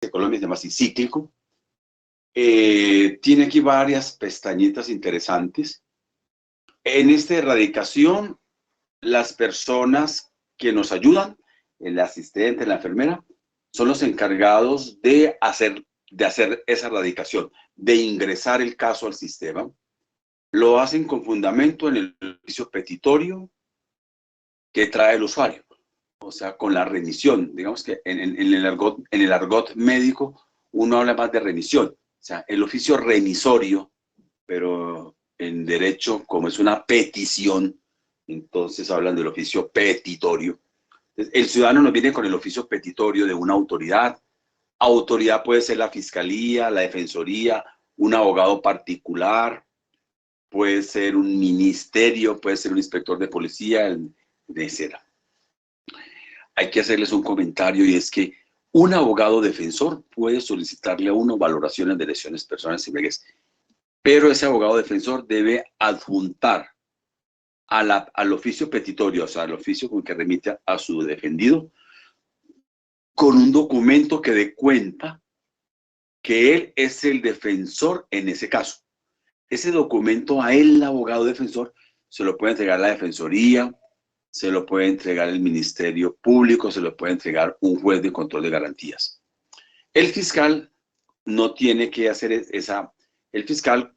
de Colombia, se llama así, cíclico. Tiene aquí varias pestañitas interesantes. En esta erradicación, las personas que nos ayudan, el asistente, la enfermera, son los encargados de hacer esa erradicación, de ingresar el caso al sistema. Lo hacen con fundamento en el oficio petitorio que trae el usuario, o sea, con la remisión. Digamos que en el argot médico uno habla más de remisión, o sea, el oficio remisorio, pero en derecho, como es una petición, entonces hablan del oficio petitorio. El ciudadano nos viene con el oficio petitorio de una autoridad. Autoridad puede ser la fiscalía, la defensoría, un abogado particular, puede ser un ministerio, puede ser un inspector de policía, etc. Hay que hacerles un comentario, y es que un abogado defensor puede solicitarle a uno valoraciones de lesiones personales y leves, pero ese abogado defensor debe adjuntar al oficio petitorio, o sea, al oficio con que remite a su defendido, con un documento que dé cuenta que él es el defensor en ese caso. Ese documento a él, el abogado defensor, se lo puede entregar la defensoría, se lo puede entregar el Ministerio Público, se lo puede entregar un juez de control de garantías. El fiscal no tiene que hacer el fiscal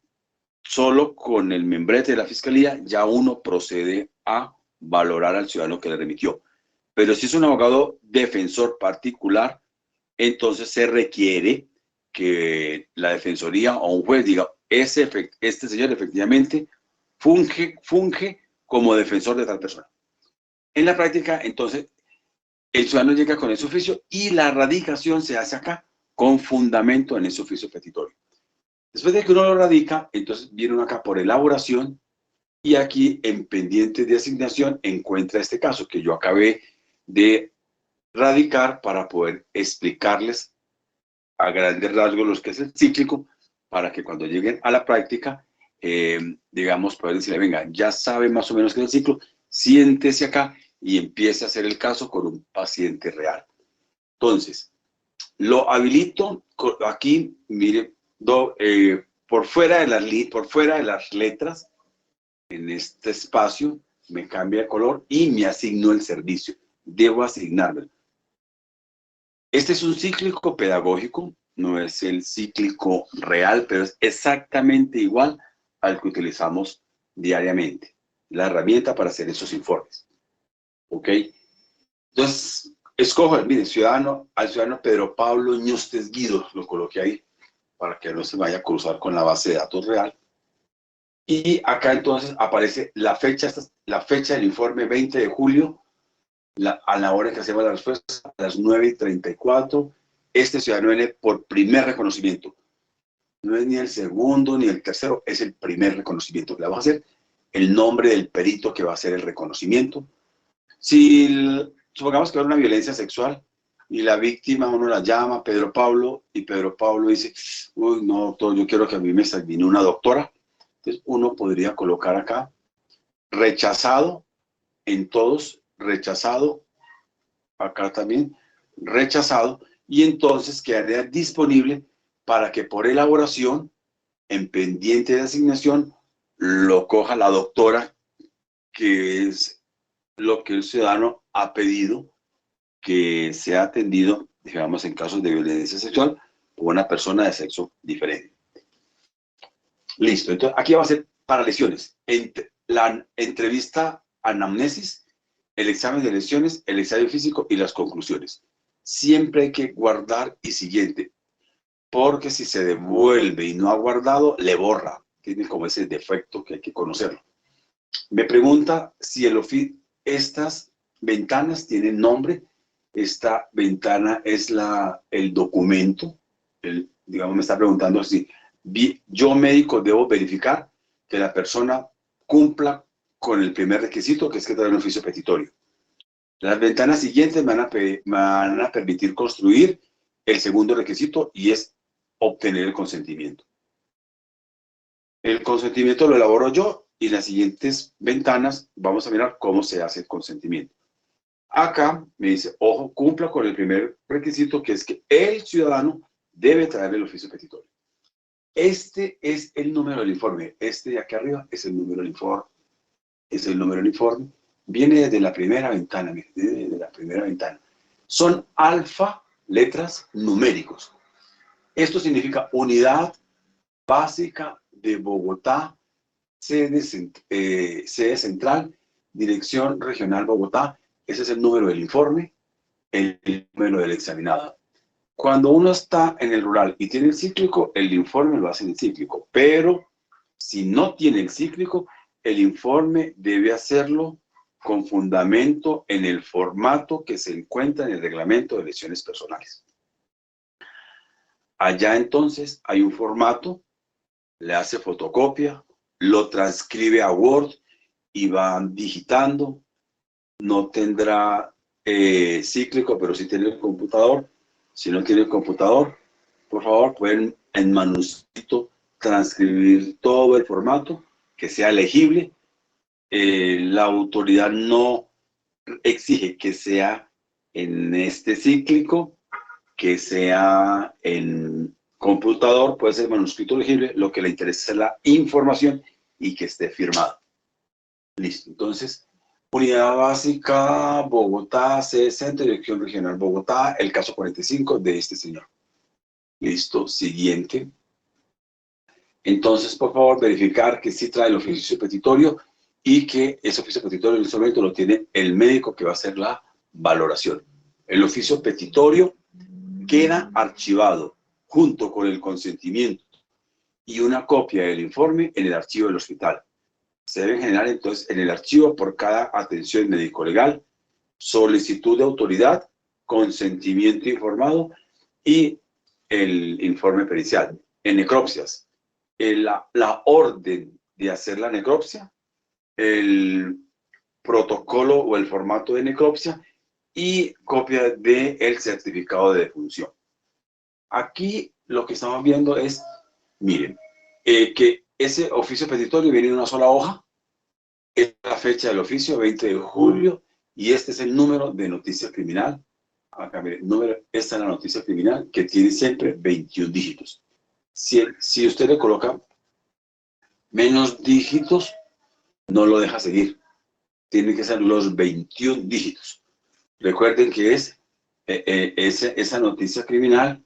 solo con el membrete de la fiscalía ya uno procede a valorar al ciudadano que le remitió. Pero si es un abogado defensor particular, entonces se requiere que la defensoría o un juez diga, este señor efectivamente funge como defensor de tal persona. En la práctica, entonces, el ciudadano llega con ese oficio y la radicación se hace acá con fundamento en ese oficio petitorio. Después de que uno lo radica, entonces viene uno acá por elaboración, y aquí en pendientes de asignación encuentra este caso que yo acabé de radicar para poder explicarles a grandes rasgos lo que es el cíclico, para que cuando lleguen a la práctica, digamos, poder decirle, venga, ya sabe más o menos qué es el ciclo, siéntese acá y empiece a hacer el caso con un paciente real. Entonces, lo habilito aquí, mire, por fuera de las letras, en este espacio, me cambia de color y me asigno el servicio. Debo asignarlo. Este es un cíclico pedagógico, no es el cíclico real, pero es exactamente igual al que utilizamos diariamente. La herramienta para hacer esos informes. ¿Ok? Entonces, escojo, mire, al ciudadano Pedro Pablo Ñustes Guido, lo coloqué ahí, para que no se vaya a cruzar con la base de datos real. Y acá entonces aparece la fecha del informe 20 de julio, a la hora que hacemos la respuesta, a las 9:34, este ciudadano viene por primer reconocimiento. No es ni el segundo ni el tercero, es el primer reconocimiento. Le vamos a hacer el nombre del perito que va a hacer el reconocimiento. Supongamos que hay una violencia sexual y la víctima, uno la llama Pedro Pablo, y Pedro Pablo dice, uy, no, doctor, yo quiero que a mí me examine una doctora. Entonces uno podría colocar acá, rechazado en todos, rechazado, acá también, rechazado, y entonces quedaría disponible para que por elaboración, en pendiente de asignación, lo coja la doctora, que es lo que el ciudadano ha pedido, que sea atendido, digamos, en casos de violencia sexual por una persona de sexo diferente. Listo, entonces aquí va a ser para lesiones. La entrevista anamnesis, el examen de lesiones, el ensayo físico y las conclusiones. Siempre hay que guardar y siguiente, porque si se devuelve y no ha guardado, le borra. Tiene como ese defecto que hay que conocerlo. Me pregunta si estas ventanas tienen nombre. Esta ventana es el documento. Digamos, me está preguntando si yo, médico, debo verificar que la persona cumpla con el primer requisito, que es que trae un oficio petitorio. Las ventanas siguientes me van a permitir construir el segundo requisito, y es obtener el consentimiento. El consentimiento lo elaboro yo, y las siguientes ventanas vamos a mirar cómo se hace el consentimiento. Acá me dice, ojo, cumpla con el primer requisito, que es que el ciudadano debe traer el oficio petitorio. Este es el número del informe. Este de acá arriba es el número del informe. Es el número del informe. Viene desde la primera ventana, mire, desde la primera ventana. Son alfa letras numéricos. Esto significa Unidad Básica de Bogotá, sede central, Dirección Regional Bogotá. Ese es el número del informe, el número del examinado. Cuando uno está en el rural y tiene el cíclico, el informe lo hace en el cíclico. Pero si no tiene el cíclico, el informe debe hacerlo con fundamento en el formato que se encuentra en el reglamento de elecciones personales. Allá entonces hay un formato, le hace fotocopia, lo transcribe a Word y van digitando. No tendrá cíclico, pero sí tiene el computador. Si no tiene el computador, por favor, pueden en manuscrito transcribir todo el formato, que sea legible. La autoridad no exige que sea en este cíclico, que sea en computador, puede ser manuscrito legible, lo que le interesa es la información y que esté firmado. Listo, entonces, Unidad Básica, Bogotá, Centro, Dirección Regional Bogotá, el caso 45 de este señor. Listo, siguiente. Entonces, por favor, verificar que sí trae el oficio petitorio y que ese oficio petitorio en este momento lo tiene el médico que va a hacer la valoración. El oficio petitorio queda archivado junto con el consentimiento y una copia del informe en el archivo del hospital. Se deben generar entonces en el archivo por cada atención médico-legal, solicitud de autoridad, consentimiento informado y el informe pericial. En necropsias, la orden de hacer la necropsia, el protocolo o el formato de necropsia y copia del certificado de defunción. Aquí lo que estamos viendo es, miren, que ese oficio petitorio viene en una sola hoja. Es la fecha del oficio, 20 de julio, y este es el número de noticia criminal. Acá, miren, esta es la noticia criminal que tiene siempre 21 dígitos. Si usted le coloca menos dígitos, no lo deja seguir. Tienen que ser los 21 dígitos. Recuerden que es esa noticia criminal.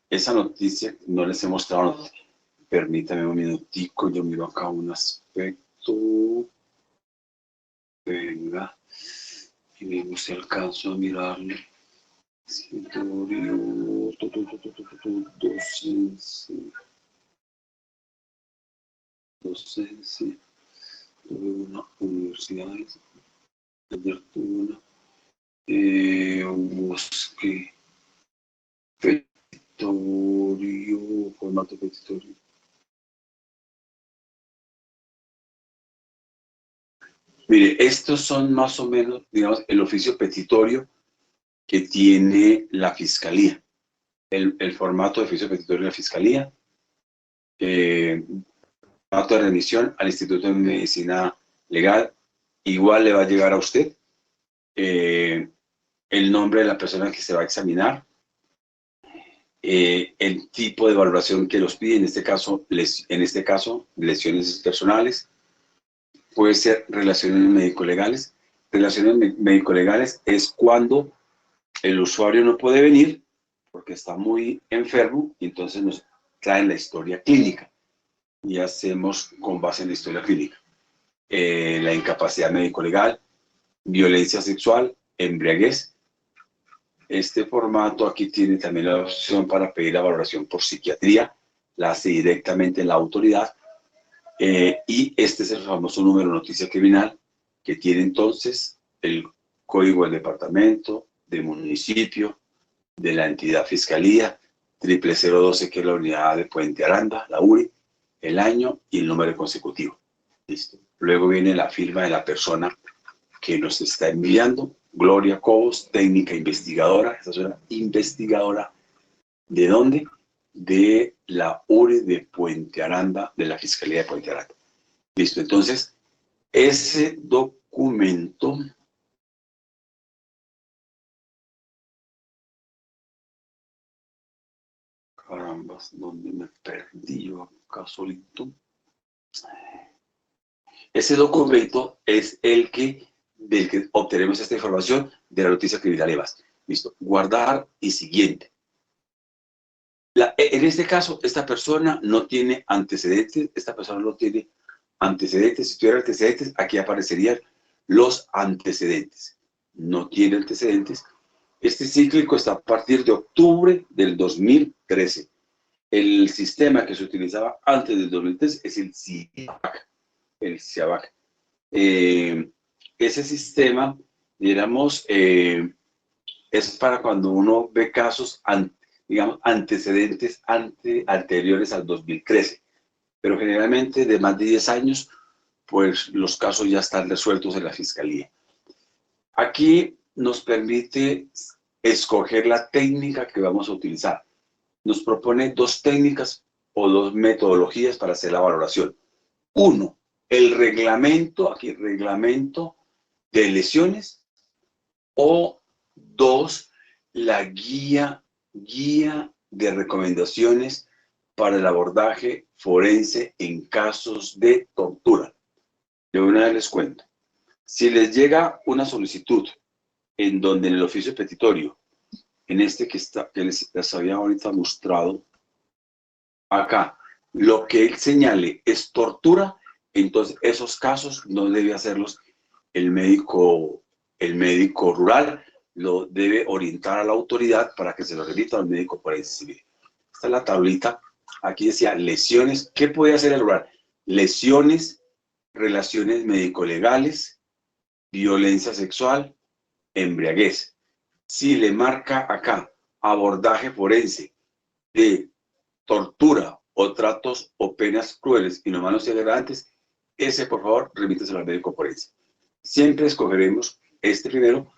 Esa noticia no les he mostrado. Permítame un minutico, yo miro acá un aspecto. Venga, y vemos si alcanzo a mirarlo. Docencia, tuve una universidad, ayer tuve una, busqué petitorio, formato petitorio. Mire, estos son más o menos, digamos, el oficio petitorio que tiene la Fiscalía. El formato de oficio petitorio de la Fiscalía. Formato de remisión al Instituto de Medicina Legal. Igual le va a llegar a usted el nombre de la persona que se va a examinar, el tipo de valoración que los pide, en este caso lesiones personales. Puede ser relaciones médico-legales. Relaciones médico-legales es cuando el usuario no puede venir porque está muy enfermo y entonces nos traen la historia clínica y hacemos con base en la historia clínica. La incapacidad médico-legal, violencia sexual, embriaguez. Este formato aquí tiene también la opción para pedir la valoración por psiquiatría, la hace directamente la autoridad. Y este es el famoso número de noticia criminal que tiene entonces el código del departamento, del municipio, de la entidad fiscalía, 00012, que es la unidad de Puente Aranda, la URI, el año y el número consecutivo. Listo. Luego viene la firma de la persona que nos está enviando, Gloria Cobos, técnica investigadora. Esta es una investigadora. ¿De dónde? De la URI de Puente Aranda, de la Fiscalía de Puente Aranda. Listo, entonces, Ese documento carambas, ¿dónde me perdí yo acá solito? Ese documento es el que, del que obtenemos esta información de la noticia criminal y demás. Listo. Guardar y siguiente. En este caso, esta persona no tiene antecedentes, esta persona no tiene antecedentes. Si tuviera antecedentes, aquí aparecerían los antecedentes. No tiene antecedentes. Este cíclico está a partir de octubre del 2013. El sistema que se utilizaba antes del 2013 es el CIAVAC. El CIAVAC. Ese sistema, digamos, es para cuando uno ve casos, digamos, antecedentes anteriores al 2013. Pero generalmente de más de 10 años, pues los casos ya están resueltos en la fiscalía. Aquí nos permite escoger la técnica que vamos a utilizar. Nos propone dos técnicas o dos metodologías para hacer la valoración. Uno, el reglamento, aquí reglamento de lesiones, o dos, la guía de recomendaciones para el abordaje forense en casos de tortura. De una vez les cuento. Si les llega una solicitud en donde en el oficio petitorio, en este que les había ahorita mostrado, acá, lo que él señale es tortura, entonces esos casos no debe hacerlos el médico rural, lo debe orientar a la autoridad para que se lo remita al médico forense civil. Esta es la tablita. Aquí decía lesiones. ¿Qué puede hacer el rural? Lesiones, relaciones médico-legales, violencia sexual, embriaguez. Si le marca acá abordaje forense de tortura o tratos o penas crueles, inhumanos y agravantes, ese por favor remíteselo al médico forense. Siempre escogeremos este primero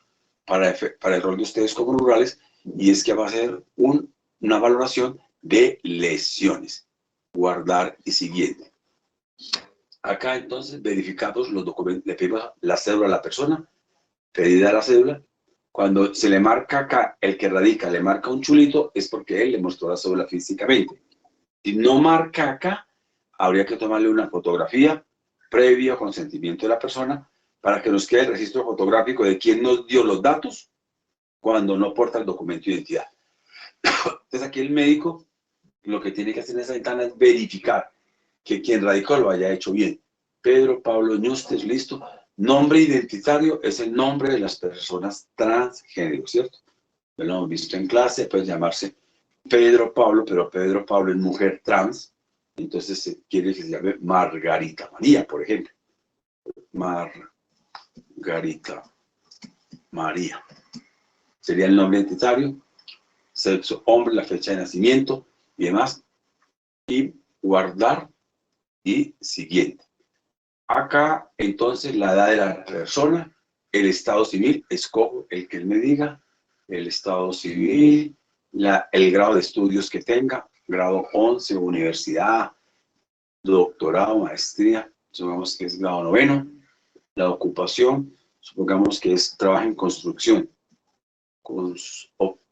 para el rol de ustedes como rurales, y es que va a ser una valoración de lesiones. Guardar y siguiente. Acá entonces verificados los documentos, le pedimos la cédula a la persona, pedida la cédula. Cuando se le marca acá, el que radica le marca un chulito, es porque él le mostró la cédula físicamente. Si no marca acá, habría que tomarle una fotografía previo consentimiento de la persona para que nos quede el registro fotográfico de quién nos dio los datos cuando no porta el documento de identidad. Entonces aquí el médico lo que tiene que hacer en esa ventana es verificar que quien radicó lo haya hecho bien. Pedro Pablo Ñustes, listo. Nombre identitario es el nombre de las personas transgénero, ¿cierto? Ya lo hemos visto en clase, puede llamarse Pedro Pablo, pero Pedro Pablo es mujer trans, entonces se quiere que se llame Margarita María, por ejemplo. Margarita María. Sería el nombre identitario, sexo hombre, la fecha de nacimiento y demás. Y guardar y siguiente. Acá, entonces, la edad de la persona, el estado civil, escojo el que él me diga, el estado civil, el grado de estudios que tenga, grado 11, universidad, doctorado, maestría, supongamos que es grado 9, la ocupación, supongamos que es trabajo en construcción,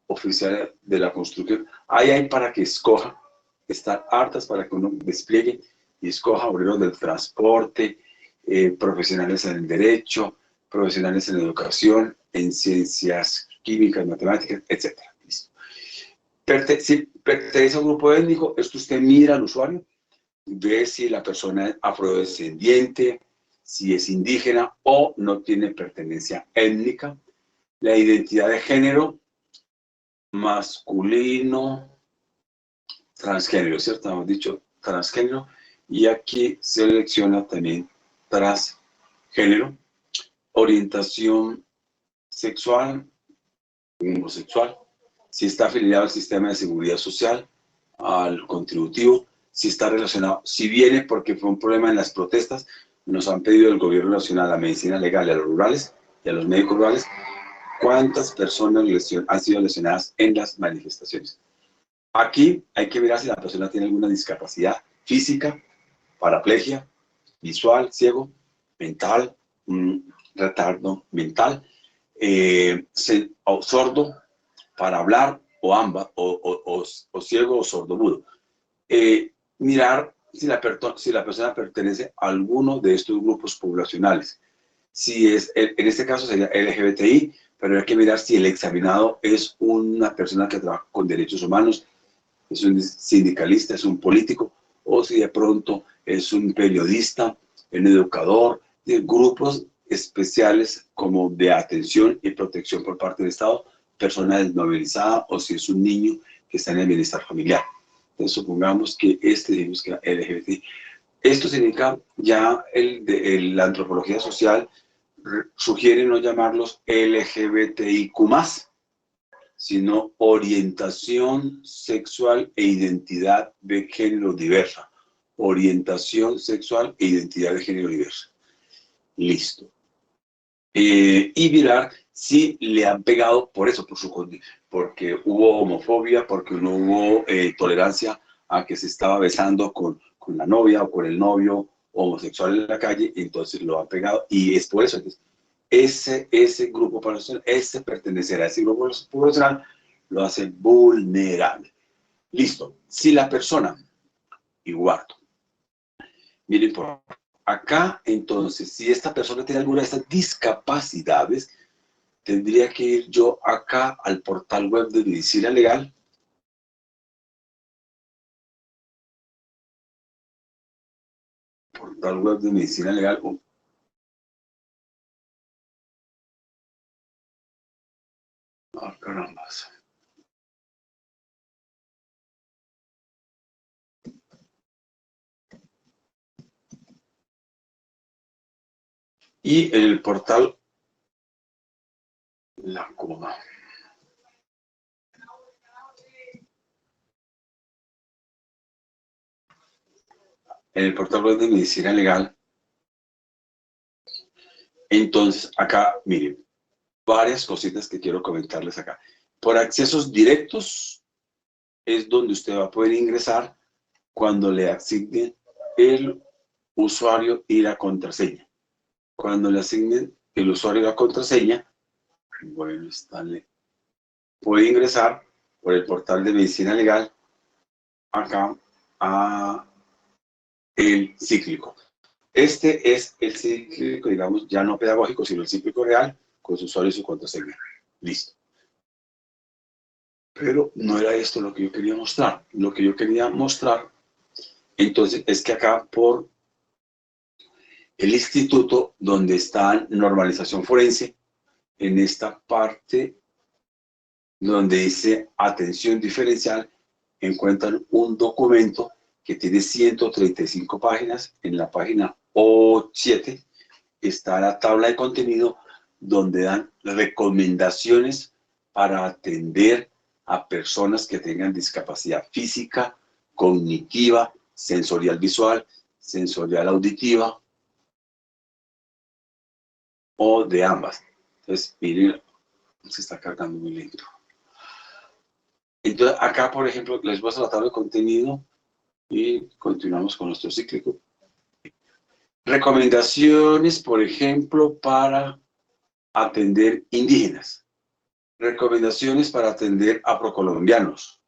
oficial de la construcción. Ahí hay para que escoja, estar hartas para que uno despliegue y escoja obreros del transporte, profesionales en el derecho, profesionales en educación, en ciencias químicas, matemáticas, etc. Si pertenece a un grupo étnico, esto usted mira al usuario, ve si la persona es afrodescendiente, si es indígena o no tiene pertenencia étnica. La identidad de género, masculino, transgénero, ¿cierto? Hemos dicho transgénero, y aquí selecciona también transgénero, orientación sexual, homosexual, si está afiliado al sistema de seguridad social, al contributivo, si está relacionado, si viene porque fue un problema en las protestas, nos han pedido el gobierno nacional, la medicina legal y a los rurales y a los médicos rurales, cuántas personas han sido lesionadas en las manifestaciones. Aquí hay que mirar si la persona tiene alguna discapacidad física, paraplegia, visual, ciego, mental, un retardo mental, o sordo para hablar, o ambas, o ciego o sordomudo. Mirar si la persona pertenece a alguno de estos grupos poblacionales. Si es, en este caso sería LGBTI, pero hay que mirar si el examinado es una persona que trabaja con derechos humanos, es un sindicalista, es un político, o si de pronto es un periodista, un educador, de grupos especiales como de atención y protección por parte del Estado, persona desmovilizada, o si es un niño que está en el bienestar familiar. Entonces supongamos que digamos que LGBT. Esto significa ya la antropología social sugiere no llamarlos LGBTIQ+, sino orientación sexual e identidad de género diversa. Orientación sexual e identidad de género diversa. Listo. Y mirar si le han pegado por eso, porque hubo homofobia, porque no hubo tolerancia a que se estaba besando con la novia o con el novio homosexual en la calle, entonces lo han pegado, y es por eso. Entonces, ese grupo poblacional, pertenecer a ese grupo poblacional, lo hace vulnerable. Listo. Si la persona, igual, miren, por acá, entonces, si esta persona tiene alguna de estas discapacidades, tendría que ir yo acá al portal web de Medicina Legal. Portal web de Medicina Legal. Ah, caramba. Y en el portal La Coma. En el portal web de Medicina Legal. Entonces, acá, miren, varias cositas que quiero comentarles acá. Por accesos directos es donde usted va a poder ingresar cuando le asignen el usuario y la contraseña. Cuando le asignen el usuario y la contraseña, bueno, puede ingresar por el portal de Medicina Legal acá a el cíclico. Este es el cíclico, digamos, ya no pedagógico, sino el cíclico real, con su usuario y su contraseña. Listo. Pero no era esto lo que yo quería mostrar. Lo que yo quería mostrar, entonces, es que acá por el instituto donde está normalización forense, en esta parte donde dice atención diferencial, encuentran un documento que tiene 135 páginas. En la página O7 está la tabla de contenido donde dan recomendaciones para atender a personas que tengan discapacidad física, cognitiva, sensorial visual, sensorial auditiva o de ambas. Entonces, miren, se está cargando muy lento. Entonces, acá, por ejemplo, les voy a la tabla de contenido y continuamos con nuestro cíclico. Recomendaciones, por ejemplo, para atender indígenas. Recomendaciones para atender afrocolombianos.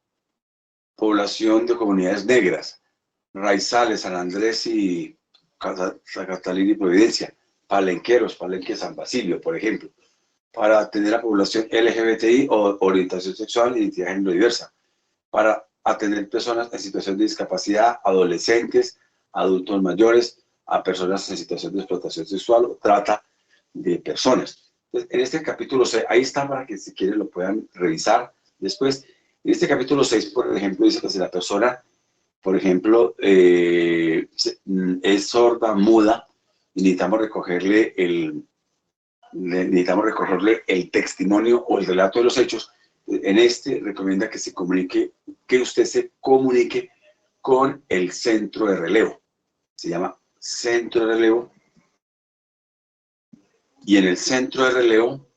Población de comunidades negras. Raizales, San Andrés y Catalina y Providencia. Palenqueros, Palenque, San Basilio, por ejemplo. Para atender a población LGBTI o orientación sexual e identidad de género diversa. Para atender personas en situación de discapacidad, adolescentes, adultos mayores, a personas en situación de explotación sexual o trata de personas. Entonces, en este capítulo 6, ahí está para que si quieren lo puedan revisar después. En este capítulo 6, por ejemplo, dice que si la persona, por ejemplo, es sorda, muda, y necesitamos recogerle el testimonio o el relato de los hechos. En este recomienda que usted se comunique con el centro de relevo. Se llama centro de relevo. Y en el centro de relevo,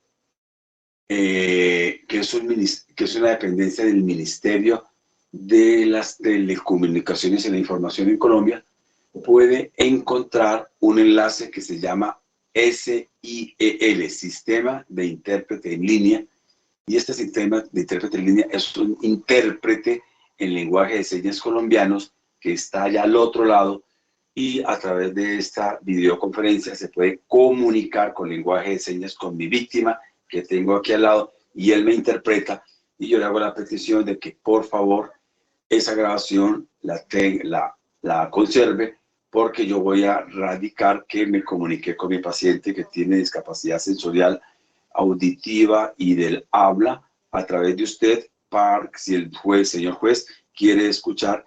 que es una dependencia del Ministerio de las Telecomunicaciones y la Información en Colombia, puede encontrar un enlace que se llama SIEL, Sistema de Intérprete en Línea, y este sistema de intérprete en línea es un intérprete en lenguaje de señas colombianos que está allá al otro lado, y a través de esta videoconferencia se puede comunicar con lenguaje de señas con mi víctima que tengo aquí al lado, y él me interpreta, y yo le hago la petición de que por favor esa grabación la conserve, porque yo voy a radicar que me comuniqué con mi paciente que tiene discapacidad sensorial, auditiva y del habla a través de usted, para si el juez, señor juez, quiere escuchar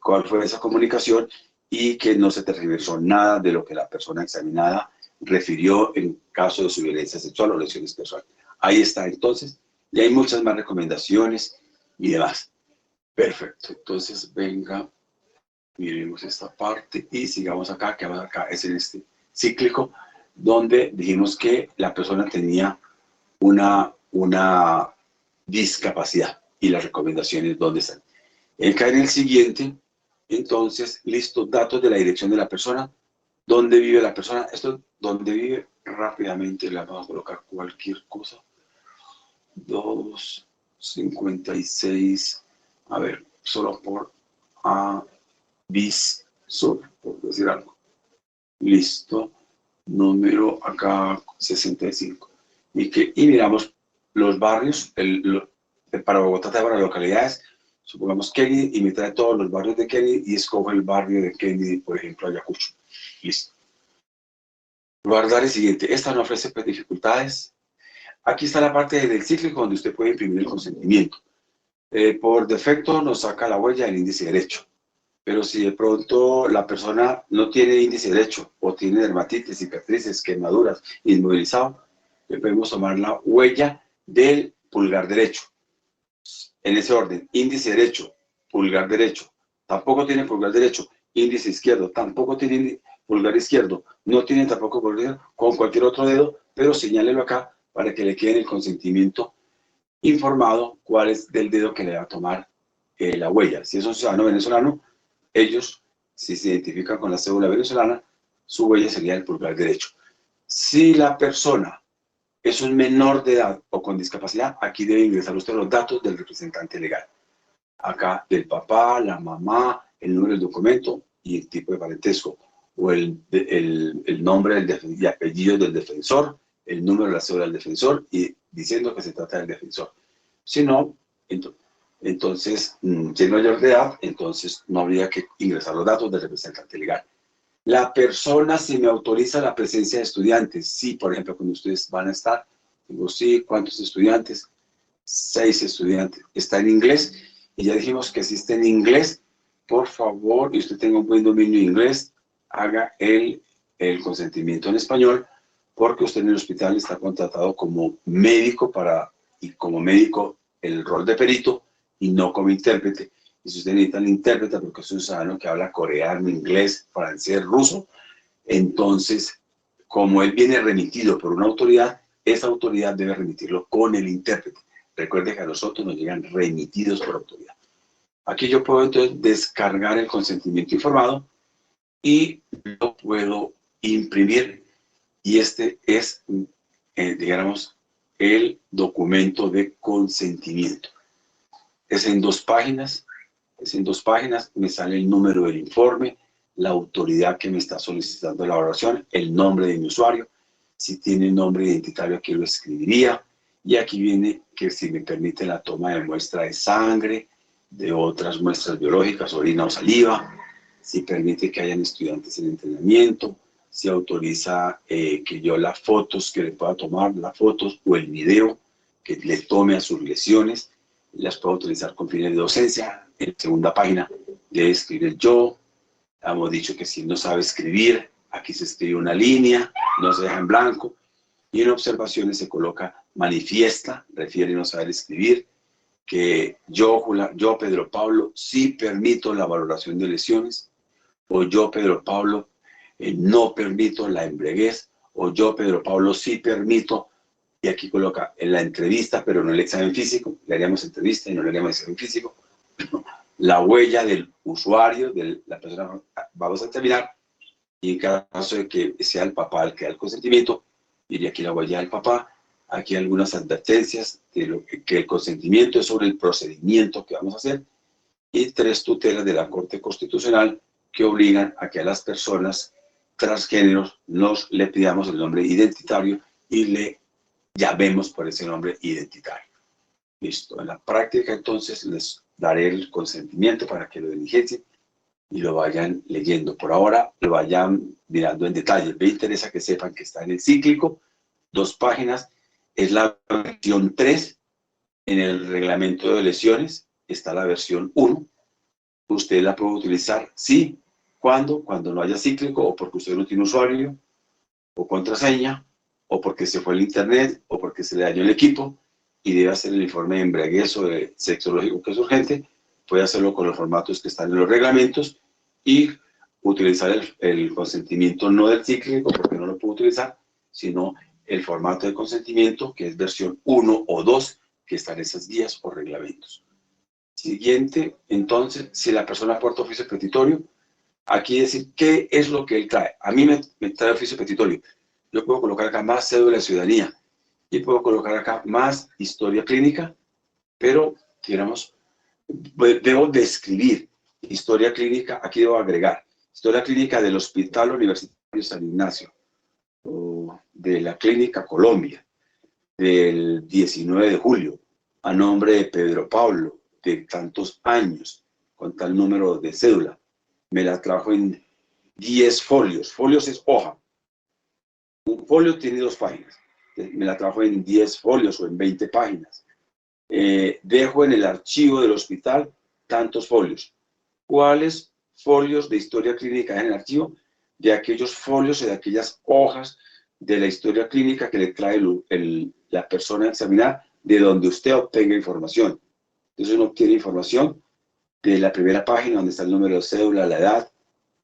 cuál fue esa comunicación y que no se tergiversó nada de lo que la persona examinada refirió en caso de su violencia sexual o lesiones personales. Ahí está entonces, y hay muchas más recomendaciones y demás. Perfecto, entonces venga, miremos esta parte y sigamos acá, que acá es en este cíclico, donde dijimos que la persona tenía una discapacidad y las recomendaciones dónde están. Cae en el siguiente, entonces, listo, datos de la dirección de la persona, dónde vive la persona, esto dónde vive, rápidamente le vamos a colocar cualquier cosa, 256, a ver, solo por A, bis, sur, por decir algo. Listo, número acá 65. Y miramos los barrios, para Bogotá, para las localidades, supongamos Kennedy, y me trae todos los barrios de Kennedy y escojo el barrio de Kennedy, por ejemplo, Ayacucho. Listo. Guardar el siguiente. Esta no ofrece dificultades. Aquí está la parte del cíclico donde usted puede imprimir el consentimiento. Por defecto nos saca la huella del índice derecho. Pero si de pronto la persona no tiene índice derecho o tiene dermatitis, cicatrices, quemaduras, inmovilizado, le podemos tomar la huella del pulgar derecho. En ese orden, índice derecho, pulgar derecho, tampoco tiene pulgar derecho, índice izquierdo, tampoco tiene pulgar izquierdo, no tiene tampoco pulgar izquierdo, con cualquier otro dedo, pero señálelo acá para que le quede el consentimiento informado cuál es del dedo que le va a tomar la huella. Si es un ciudadano venezolano, ellos, si se identifican con la cédula venezolana, su huella sería el pulgar derecho. Si la persona es un menor de edad o con discapacidad, aquí debe ingresar usted los datos del representante legal. Acá del papá, la mamá, el número del documento y el tipo de parentesco, o el nombre y apellido del defensor, el número de la cédula del defensor, y diciendo que se trata del defensor. Si no, entonces, si es mayor de edad, entonces no habría que ingresar los datos del representante legal. La persona, si me autoriza la presencia de estudiantes, sí, por ejemplo, cuando ustedes van a estar, digo, sí, ¿cuántos estudiantes? 6 estudiantes. Está en inglés, y ya dijimos que si está en inglés, por favor, y usted tenga un buen dominio de inglés, haga el consentimiento en español, porque usted en el hospital está contratado como médico y como médico el rol de perito y no como intérprete. Y si usted necesita el intérprete porque es un ciudadano que habla coreano, inglés, francés, ruso, entonces, como él viene remitido por una autoridad, esa autoridad debe remitirlo con el intérprete. Recuerde que a nosotros nos llegan remitidos por autoridad. Aquí yo puedo entonces descargar el consentimiento informado y lo puedo imprimir, y este es, digamos, el documento de consentimiento. Es en 2 páginas, me sale el número del informe, la autoridad que me está solicitando la valoración, el nombre de mi usuario, si tiene nombre identitario aquí lo escribiría, y aquí viene que si me permite la toma de muestra de sangre, de otras muestras biológicas, orina o saliva, si permite que hayan estudiantes en entrenamiento, si autoriza que yo las fotos que le pueda tomar, las fotos o el video que le tome a sus lesiones, las puedo utilizar con fines de docencia. En la segunda página debe escribir yo. Hemos dicho que si no sabe escribir, aquí se escribe una línea, no se deja en blanco. Y en observaciones se coloca manifiesta, refiere a no saber escribir, que yo, Pedro Pablo, sí permito la valoración de lesiones, o yo, Pedro Pablo, no permito la embriaguez, o yo, Pedro Pablo, sí permito. Y aquí coloca en la entrevista, pero no el examen físico. Le haríamos entrevista y no le haríamos examen físico. la huella del usuario, de la persona vamos a examinar, y en caso de que sea el papá el que da el consentimiento, iría aquí la huella del papá, aquí algunas advertencias de lo que el consentimiento es sobre el procedimiento que vamos a hacer, y 3 tutelas de la Corte Constitucional que obligan a que a las personas transgéneros le pidamos el nombre identitario y le llamemos por ese nombre identitario. Listo. En la práctica, entonces, les daré el consentimiento para que lo diligencien y lo vayan leyendo. Por ahora, lo vayan mirando en detalle. Me interesa que sepan que está en el cíclico, 2 páginas. Es la versión 3. En el reglamento de lesiones está la versión 1. Usted la puede utilizar, sí. ¿Cuándo? Cuando no haya cíclico, o porque usted no tiene usuario, o contraseña, o porque se fue el internet, o porque se le dañó el equipo, y debe hacer el informe de embriaguez o de sexológico que es urgente. Puede hacerlo con los formatos que están en los reglamentos y utilizar el consentimiento no del cíclico, porque no lo puedo utilizar, sino el formato de consentimiento, que es versión 1 o 2, que están en esas guías o reglamentos. Siguiente, entonces, si la persona aporta oficio petitorio, aquí decir qué es lo que él trae. A mí me trae oficio petitorio. Yo puedo colocar acá más cédula de ciudadanía y puedo colocar acá más historia clínica, pero, digamos, debo describir historia clínica. Aquí debo agregar historia clínica del Hospital Universitario San Ignacio, de la Clínica Colombia, del 19 de julio, a nombre de Pedro Pablo, de tantos años, con tal número de cédula. Me la trajo en 10 folios. Folios es hoja. Un folio tiene 2 páginas. Me la trajo en 10 folios o en 20 páginas. Dejo en el archivo del hospital tantos folios. ¿Cuáles folios de historia clínica en el archivo? De aquellos folios y de aquellas hojas de la historia clínica que le trae la persona a examinar, de donde usted obtenga información. Entonces uno obtiene información de la primera página, donde está el número de cédula, la edad.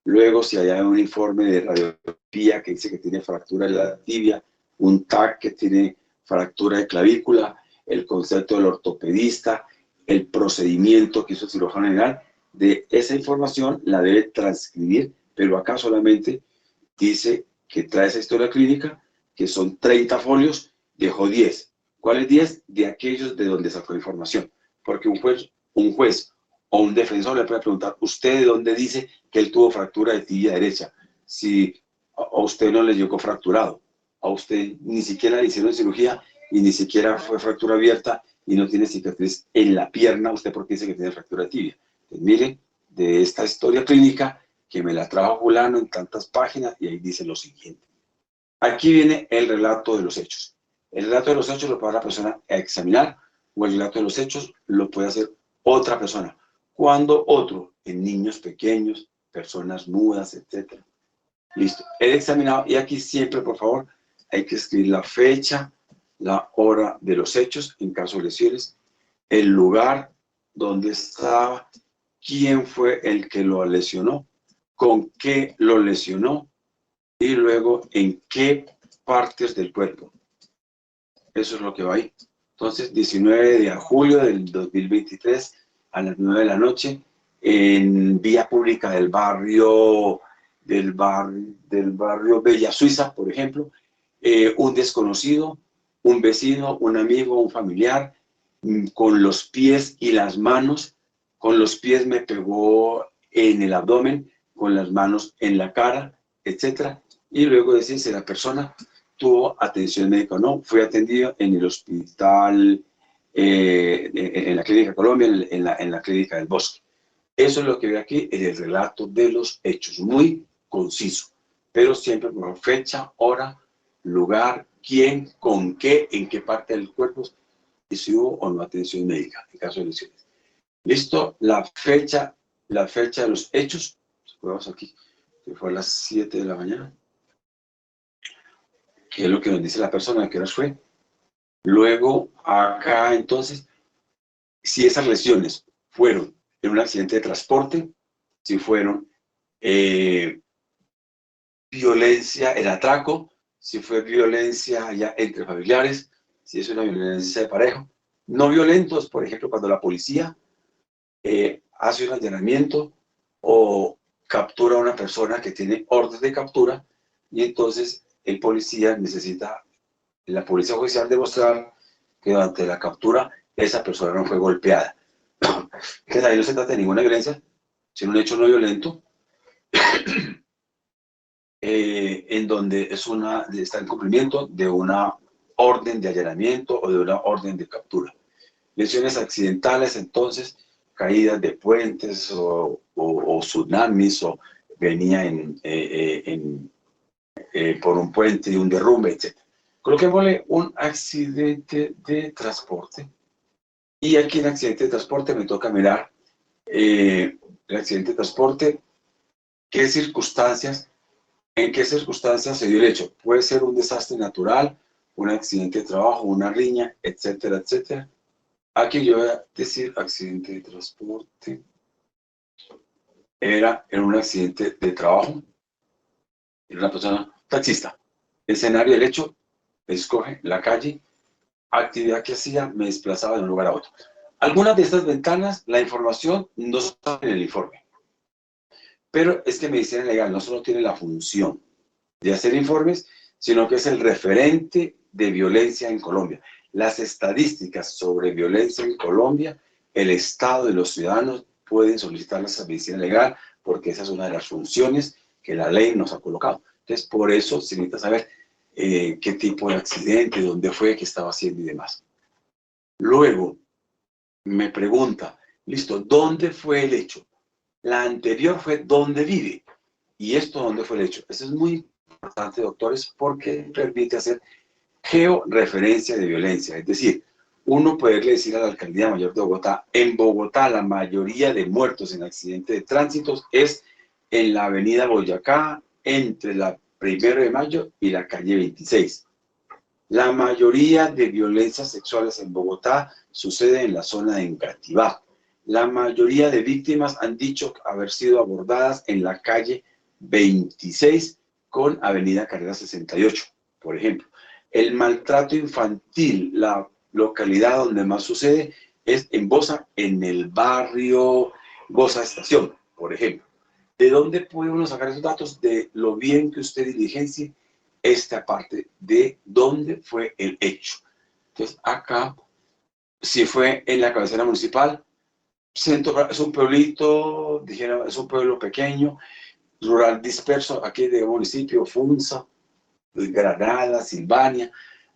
Luego, si hay un informe de radiografía que dice que tiene fractura de la tibia, un TAC que tiene fractura de clavícula, el concepto del ortopedista, el procedimiento que hizo el cirujano general, de esa información la debe transcribir, pero acá solamente dice que trae esa historia clínica, que son 30 folios, dejó 10. ¿Cuáles 10? De aquellos de donde sacó información. Porque un juez o un defensor le puede preguntar, ¿usted de dónde dice que él tuvo fractura de tibia derecha? Si a usted no le llegó fracturado, a usted ni siquiera le hicieron cirugía y ni siquiera fue fractura abierta y no tiene cicatriz en la pierna, ¿usted por qué dice que tiene fractura de tibia? Pues mire, de esta historia clínica que me la trajo fulano en tantas páginas, y ahí dice lo siguiente. Aquí viene el relato de los hechos. El relato de los hechos lo puede la persona examinar, o el relato de los hechos lo puede hacer otra persona. Cuando otro, en niños pequeños, personas mudas, etc. Listo, he examinado, y aquí siempre, por favor, hay que escribir la fecha, la hora de los hechos, en caso de lesiones, el lugar donde estaba, quién fue el que lo lesionó, con qué lo lesionó, y luego en qué partes del cuerpo. Eso es lo que va ahí. Entonces, 19 de julio del 2023, a las 9 de la noche, en vía pública del barrio Bella Suiza, por ejemplo, un desconocido, un vecino, un amigo, un familiar, con los pies y las manos. Con los pies me pegó en el abdomen, con las manos en la cara, etc. Y luego decir si la persona tuvo atención médica o no. Fue atendido en el hospital, en la Clínica Colombia, en la Clínica del Bosque. Eso es lo que ve aquí en el relato de los hechos, muy conciso, pero siempre por fecha, hora, lugar, quién, con qué, en qué parte del cuerpo, y si hubo o no atención médica, en caso de lesiones. Listo, la fecha de los hechos, vamos aquí, que fue a las 7 de la mañana, que es lo que nos dice la persona, a qué horas fue. Luego, acá entonces, si esas lesiones fueron en un accidente de transporte, si fueron violencia, el atraco, si fue violencia ya entre familiares, si es una violencia de pareja. No violentos, por ejemplo, cuando la policía hace un allanamiento o captura a una persona que tiene orden de captura y entonces el policía necesita, la policía judicial, demostrar que durante la captura esa persona no fue golpeada. Que ahí no se trata de ninguna violencia, sino un hecho no violento, en donde está en cumplimiento de una orden de allanamiento o de una orden de captura. Lesiones accidentales, entonces, caídas de puentes o tsunamis, o venía por un puente y un derrumbe, etc. Coloquémosle un accidente de transporte. Y aquí en accidente de transporte me toca mirar el accidente de transporte, qué circunstancias, en qué circunstancias se dio el hecho. Puede ser un desastre natural, un accidente de trabajo, una riña, etcétera, etcétera. Aquí yo voy a decir accidente de transporte. Era en un accidente de trabajo. Era una persona taxista. Escenario del hecho, escoge la calle, actividad que hacía, me desplazaba de un lugar a otro. Algunas de estas ventanas, la información no está en el informe. Pero es que medicina legal no solo tiene la función de hacer informes, sino que es el referente de violencia en Colombia. Las estadísticas sobre violencia en Colombia, el Estado y los ciudadanos pueden solicitarlas a medicina legal porque esa es una de las funciones que la ley nos ha colocado. Entonces, por eso se necesita saber qué tipo de accidente, dónde fue, qué estaba haciendo y demás. Luego, me pregunta, listo, ¿dónde fue el hecho? La anterior fue ¿dónde vive? ¿Y esto dónde fue el hecho? Eso es muy importante, doctores, porque permite hacer georreferencia de violencia. Es decir, uno poderle decir a la Alcaldía Mayor de Bogotá, en Bogotá la mayoría de muertos en accidentes de tránsito es en la avenida Boyacá, entre la 1 de Mayo y la calle 26. La mayoría de violencias sexuales en Bogotá sucede en la zona de Engativá. La mayoría de víctimas han dicho haber sido abordadas en la calle 26 con avenida Carrera 68, por ejemplo. El maltrato infantil, la localidad donde más sucede es en Bosa, en el barrio Bosa Estación, por ejemplo. ¿De dónde puede uno sacar esos datos? De lo bien que usted diligencie esta parte de dónde fue el hecho. Entonces, acá, si fue en la cabecera municipal, es un pueblito, dijera, es un pueblo pequeño, rural disperso, aquí de municipio, Funza, Granada, Silvania,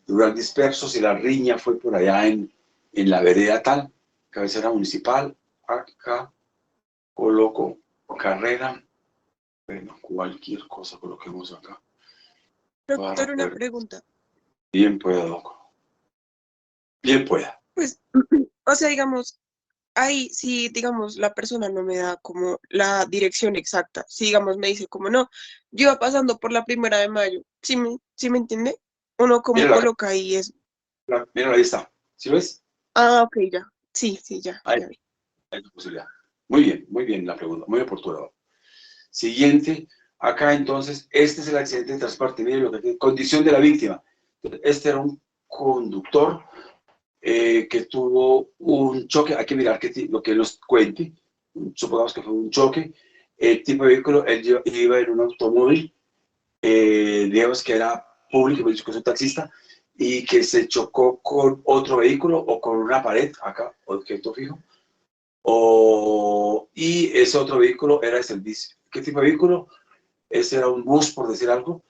rural disperso, si la riña fue por allá en la vereda tal, cabecera municipal, acá coloco Carrera, bueno, cualquier cosa coloquemos acá. Doctor, una pregunta. Bien pueda, doc. Bien pueda. Pues, o sea, digamos, ahí si, digamos, la persona no me da como la dirección exacta, si, digamos, me dice como no, yo iba pasando por la 1 de Mayo, ¿sí me entiende? Uno como Mira, coloca ahí eso. mira, ahí está. ¿Sí ves? Ah, ok, ya. Sí, ya Ahí vi. hay posibilidad. Muy bien la pregunta, muy oportuna. Siguiente, acá entonces, este es el accidente de transporte. Mire lo que condición de la víctima. Este era un conductor que tuvo un choque. Hay que mirar lo que nos cuente. Supongamos que fue un choque. El tipo de vehículo, él iba en un automóvil, digamos que era público, que es un taxista, y que se chocó con otro vehículo o con una pared, acá, objeto fijo, y ese otro vehículo era de servicio. ¿Qué tipo de vehículo? Ese era un bus, por decir algo,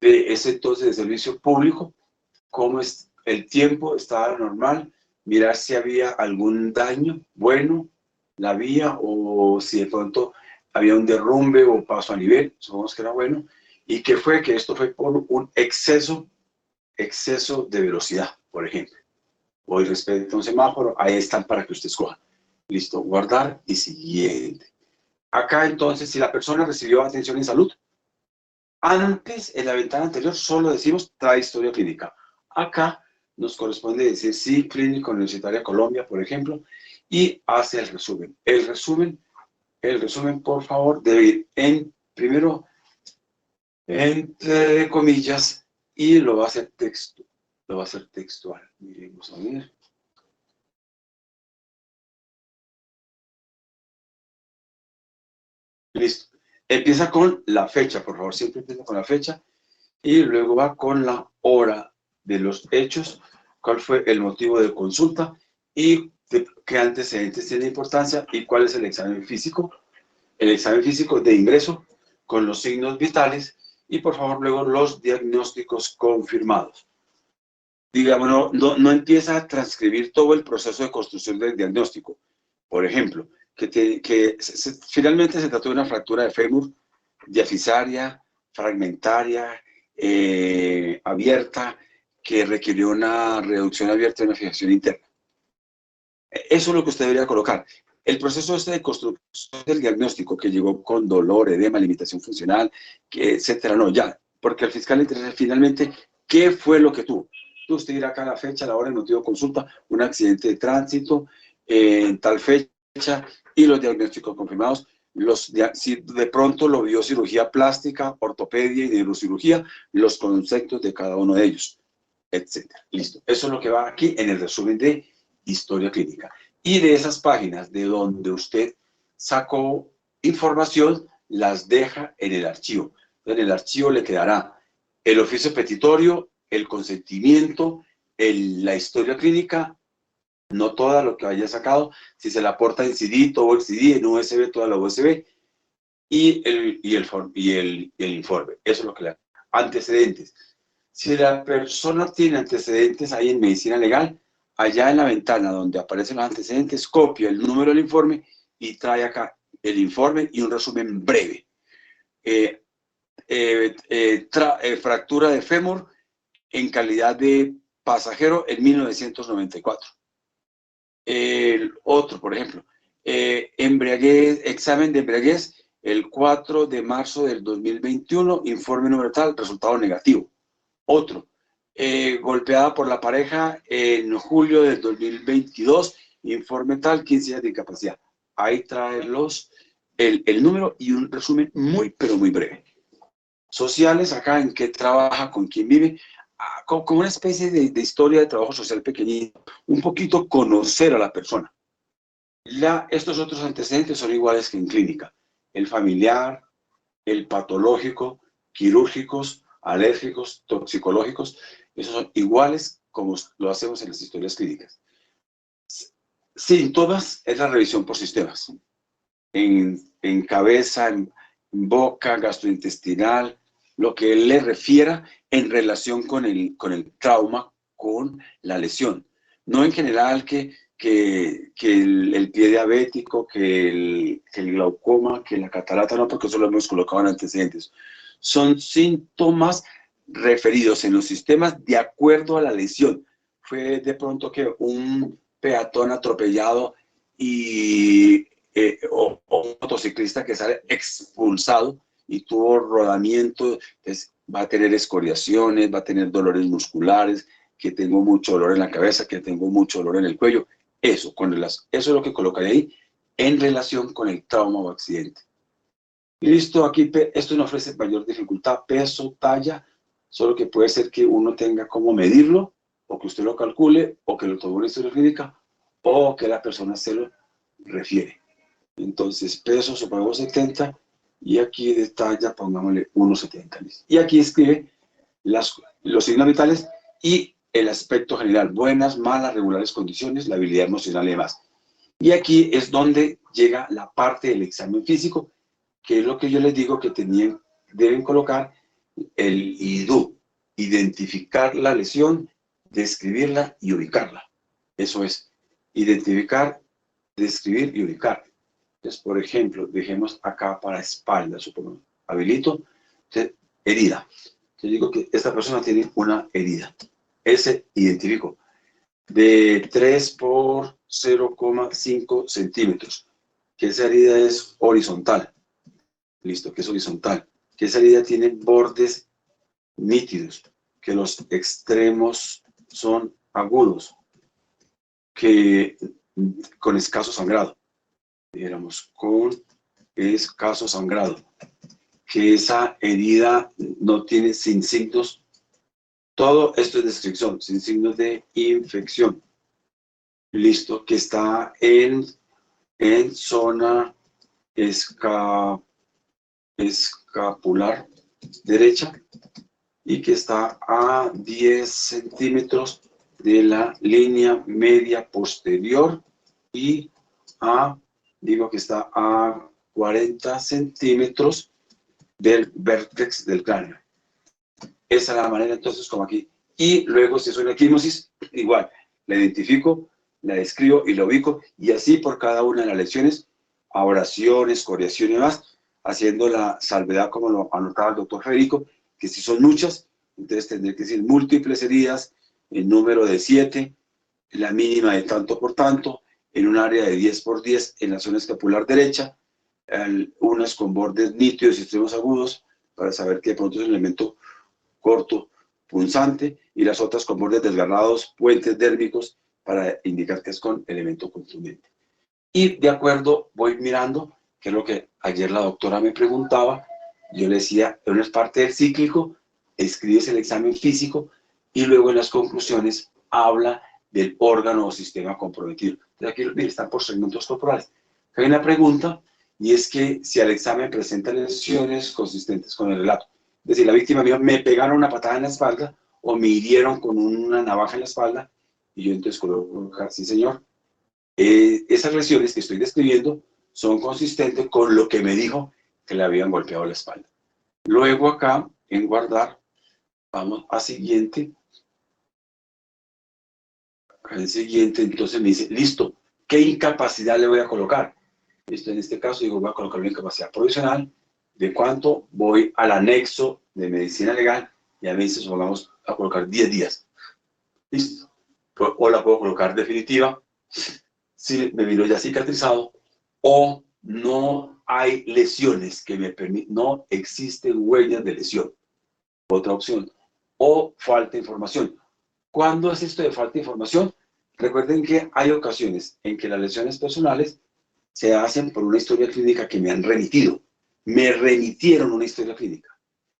de ese entonces de servicio público. ¿Cómo es el tiempo? ¿Estaba normal? Mirar si había algún daño, bueno, la vía, o si de pronto había un derrumbe o paso a nivel, supongamos que era bueno. ¿Y qué fue? Que esto fue por un exceso de velocidad, por ejemplo. Voy respecto a un semáforo, ahí están para que usted escoja. Listo, guardar y siguiente. Acá entonces, si la persona recibió atención en salud, antes, en la ventana anterior, solo decimos trae historia clínica. Acá nos corresponde decir sí, Clínico Universitaria Colombia, por ejemplo, y hace el resumen. El resumen, por favor, debe ir primero, entre comillas, y lo va a hacer textual. Miremos a ver. Listo. Empieza con la fecha, por favor, siempre empieza con la fecha y luego va con la hora de los hechos, cuál fue el motivo de consulta y qué antecedentes tiene importancia y cuál es el examen físico. El examen físico de ingreso con los signos vitales y por favor luego los diagnósticos confirmados. Digamos, no empieza a transcribir todo el proceso de construcción del diagnóstico. Por ejemplo, finalmente se trató de una fractura de fémur diafisaria, fragmentaria, abierta, que requirió una reducción abierta y una fijación interna. Eso es lo que usted debería colocar. El proceso de construcción del diagnóstico que llegó con dolor, edema, limitación funcional, etcétera, no, ya, porque al fiscal le interesa finalmente qué fue lo que tuvo. Usted dirá acá la fecha, la hora, el motivo de consulta, un accidente de tránsito, en tal fecha, y los diagnósticos confirmados. Si de pronto lo vio cirugía plástica, ortopedia y neurocirugía, los conceptos de cada uno de ellos, etcétera. Listo. Eso es lo que va aquí en el resumen de historia clínica. Y de esas páginas de donde usted sacó información, las deja en el archivo. En el archivo le quedará el oficio petitorio, el consentimiento, la historia clínica, no toda lo que haya sacado, si se la aporta en CD, todo el CD, en USB, toda la USB, y el informe. Eso es lo que le da. Antecedentes. Si la persona tiene antecedentes ahí en medicina legal, allá en la ventana donde aparecen los antecedentes, copia el número del informe y trae acá el informe y un resumen breve. Fractura de fémur en calidad de pasajero en 1994. El otro, por ejemplo, embriaguez, examen de embriaguez el 4 de marzo del 2021, informe número tal, resultado negativo. Otro, golpeada por la pareja en julio del 2022, informe tal, 15 días de incapacidad. Ahí trae el número y un resumen muy, pero muy breve. Sociales, acá en qué trabaja, con quién vive, como una especie de historia de trabajo social pequeñito, un poquito conocer a la persona. Estos otros antecedentes son iguales que en clínica. El familiar, el patológico, quirúrgicos, alérgicos, toxicológicos, esos son iguales como lo hacemos en las historias clínicas. Síntomas es la revisión por sistemas. En cabeza, en boca, gastrointestinal, lo que él le refiera en relación con el trauma, con la lesión. No en general que el pie diabético, que el glaucoma, que la catarata, no, porque eso lo hemos colocado en antecedentes. Son síntomas referidos en los sistemas de acuerdo a la lesión. Fue de pronto que un peatón atropellado o un motociclista que sale expulsado y tuvo rodamiento, entonces va a tener escoriaciones, va a tener dolores musculares, que tengo mucho dolor en la cabeza, que tengo mucho dolor en el cuello. Eso es lo que colocaré ahí en relación con el trauma o accidente. Listo, aquí esto no ofrece mayor dificultad, peso, talla, solo que puede ser que uno tenga cómo medirlo, o que usted lo calcule, o que lo tome una historia clínica, o que la persona se lo refiere. Entonces, peso, supongamos 70, y aquí de talla, pongámosle 1,70. Y aquí escribe los signos vitales y el aspecto general, buenas, malas, regulares condiciones, la habilidad emocional y demás. Y aquí es donde llega la parte del examen físico, que es lo que yo les digo que deben colocar el IDU, identificar la lesión, describirla y ubicarla. Eso es, identificar, describir y ubicar. Entonces, por ejemplo, dejemos acá para espalda, supongamos, habilito, entonces, herida. Yo digo que esta persona tiene una herida. Ese identifico. De 3 por 0,5 centímetros. Que esa herida es horizontal. Listo, que es horizontal. Que esa herida tiene bordes nítidos. Que los extremos son agudos. Que con escaso sangrado. Dijéramos, con escaso sangrado. Que esa herida no tiene sin signos. Todo esto es descripción, sin signos de infección. Listo, que está en zona escapular derecha y que está a 10 centímetros de la línea media posterior y digo que está a 40 centímetros del vértex del cráneo. Esa es la manera entonces como aquí. Y luego si es una equimosis, igual, la identifico, la describo y la ubico, y así por cada una de las lecciones, a oraciones, coreación y demás, haciendo la salvedad como lo anotaba el doctor Federico, que si son muchas, entonces tendré que decir múltiples heridas, el número de 7, la mínima de tanto por tanto, en un área de 10 por 10 en la zona escapular derecha, unas con bordes nítidos y extremos agudos, para saber que de pronto es un elemento corto, punzante, y las otras con bordes desgarrados, puentes dérmicos, para indicar que es con elemento contundente. Y de acuerdo, voy mirando, que es lo que ayer la doctora me preguntaba, yo le decía, no es parte del cíclico, escribes el examen físico, y luego en las conclusiones habla del órgano o sistema comprometido. Entonces aquí, mire, están por segmentos corporales. Hay una pregunta, y es que si al examen presenta lesiones consistentes con el relato. Es decir, la víctima me dijo, me pegaron una patada en la espalda, o me hirieron con una navaja en la espalda, y yo entonces coloco, sí señor, esas lesiones que estoy describiendo son consistentes con lo que me dijo que le habían golpeado la espalda. Luego acá, en guardar, vamos a siguiente. Acá en siguiente, entonces me dice, listo, ¿qué incapacidad le voy a colocar? Listo, en este caso digo, voy a colocar una incapacidad provisional. ¿De cuánto? Voy al anexo de medicina legal y a veces vamos a colocar 10 días. Listo. O la puedo colocar definitiva, si me miro ya cicatrizado, o no hay lesiones que me permitan, no existen huellas de lesión. Otra opción. O falta información. ¿Cuándo es esto de falta de información? Recuerden que hay ocasiones en que las lesiones personales se hacen por una historia clínica que me han remitido. Me remitieron una historia clínica.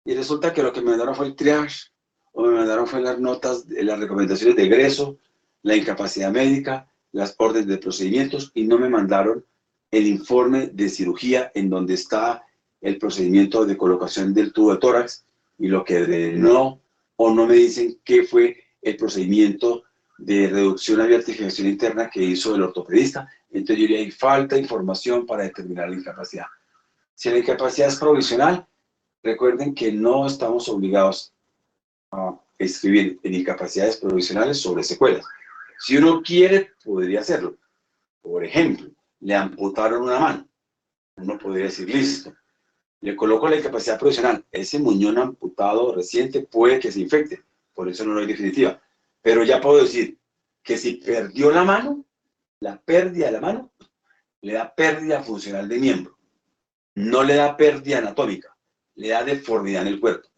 Y resulta que lo que me mandaron fue el triage, o me mandaron fue las notas, las recomendaciones de egreso, la incapacidad médica, las órdenes de procedimientos, y no me mandaron el informe de cirugía en donde está el procedimiento de colocación del tubo de tórax y lo que drenó, o no me dicen qué fue el procedimiento de reducción a articulación interna que hizo el ortopedista. Entonces yo diría, hay falta de información para determinar la incapacidad. Si la incapacidad es provisional, recuerden que no estamos obligados a escribir en incapacidades provisionales sobre secuelas. Si uno quiere, podría hacerlo. Por ejemplo, le amputaron una mano. Uno podría decir, listo, le coloco la incapacidad provisional. Ese muñón amputado reciente puede que se infecte, por eso no lo hay definitiva. Pero ya puedo decir que si perdió la mano, la pérdida de la mano le da pérdida funcional de miembro. No le da pérdida anatómica, le da deformidad en el cuerpo.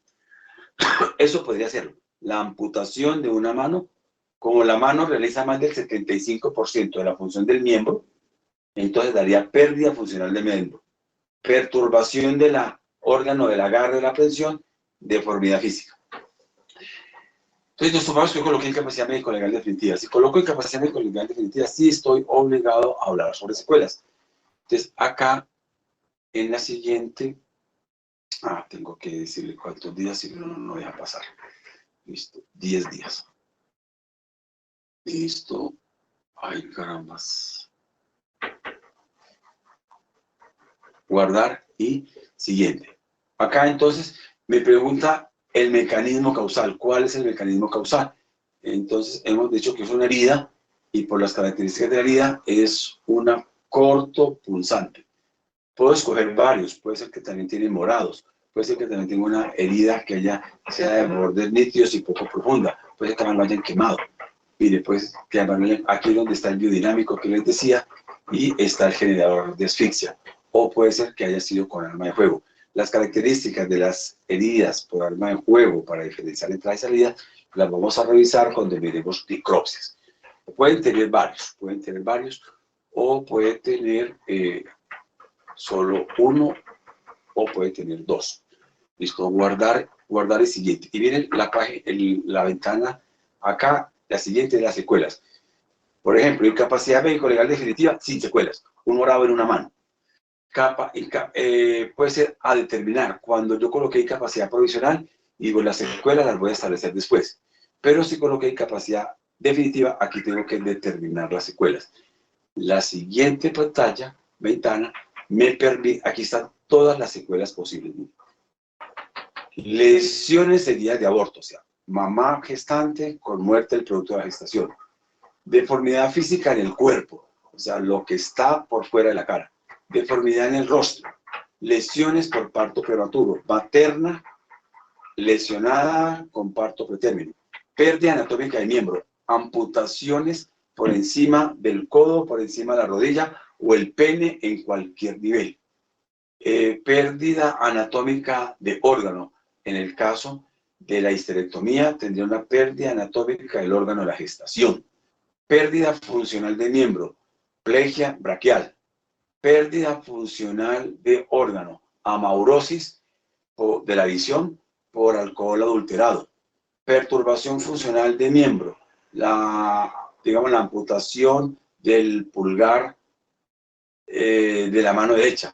Eso podría ser la amputación de una mano. Como la mano realiza más del 75% de la función del miembro, entonces daría pérdida funcional de miembro, perturbación del órgano del agarre de la prensión, deformidad física. Entonces, nos tomamos que yo coloqué incapacidad médico-legal definitiva. Si coloco incapacidad médico-legal definitiva, sí estoy obligado a hablar sobre secuelas. Entonces, acá, en la siguiente, tengo que decirle cuántos días, si no, no deja pasar. Listo, 10 días. Listo. Ay, carambas. Guardar y siguiente. Acá entonces me pregunta el mecanismo causal. ¿Cuál es el mecanismo causal? Entonces hemos dicho que es una herida y por las características de la herida es una corto punzante. Puedo escoger varios. Puede ser que también tiene morados. Puede ser que también tenga una herida que sea de bordes nítidos y poco profunda. Puede ser que también lo hayan quemado. Mire, pues, que aquí es donde está el biodinámico que les decía y está el generador de asfixia. O puede ser que haya sido con arma de fuego. Las características de las heridas por arma de fuego para diferenciar entrada y salida las vamos a revisar cuando miremos necropsias. Pueden tener varios, o puede tener solo uno, o puede tener dos. Listo, guardar el siguiente. Y viene la ventana acá. La siguiente es las secuelas. Por ejemplo, incapacidad médico-legal definitiva sin secuelas. Un morado en una mano. Puede ser a determinar. Cuando yo coloqué incapacidad provisional, digo, las secuelas las voy a establecer después. Pero si coloqué incapacidad definitiva, aquí tengo que determinar las secuelas. La siguiente pantalla, ventana, me permite, aquí están todas las secuelas posibles. Lesiones seguidas de aborto, o sea, mamá gestante con muerte del producto de la gestación. Deformidad física en el cuerpo, o sea, lo que está por fuera de la cara. Deformidad en el rostro. Lesiones por parto prematuro. Materna lesionada con parto pretérmino. Pérdida anatómica de miembro. Amputaciones por encima del codo, por encima de la rodilla o el pene en cualquier nivel. Pérdida anatómica de órgano. En el caso de la histerectomía, tendría una pérdida anatómica del órgano de la gestación. Pérdida funcional de miembro, plegia braquial. Pérdida funcional de órgano, amaurosis de la visión por alcohol adulterado. Perturbación funcional de miembro, digamos la amputación del pulgar de la mano derecha.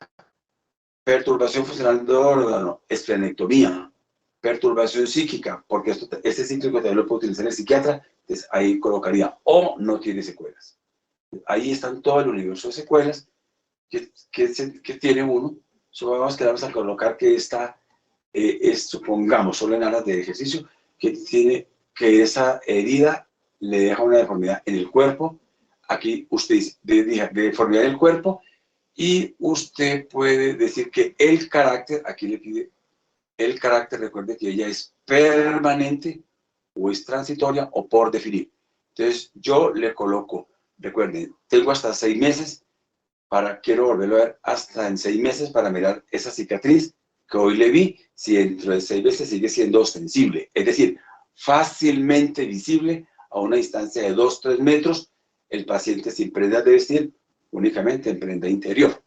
Perturbación funcional de órgano, esplenectomía. Perturbación psíquica, porque este cíclico también lo puede utilizar el psiquiatra, entonces ahí colocaría o no tiene secuelas. Ahí están todo el universo de secuelas que tiene uno. Supongamos que vamos a colocar que esta supongamos, solo en aras de ejercicio, que esa herida le deja una deformidad en el cuerpo. Aquí usted dice de deformidad en el cuerpo, y usted puede decir que el carácter, aquí le pide el carácter, recuerde que ella es permanente o es transitoria o por definir. Entonces yo le coloco, recuerden, tengo hasta 6 meses, quiero volverlo a ver hasta en 6 meses para mirar esa cicatriz que hoy le vi, si dentro de 6 meses sigue siendo ostensible, es decir, fácilmente visible a una distancia de 2-3 metros, el paciente sin prendas de vestir, únicamente en prenda interior.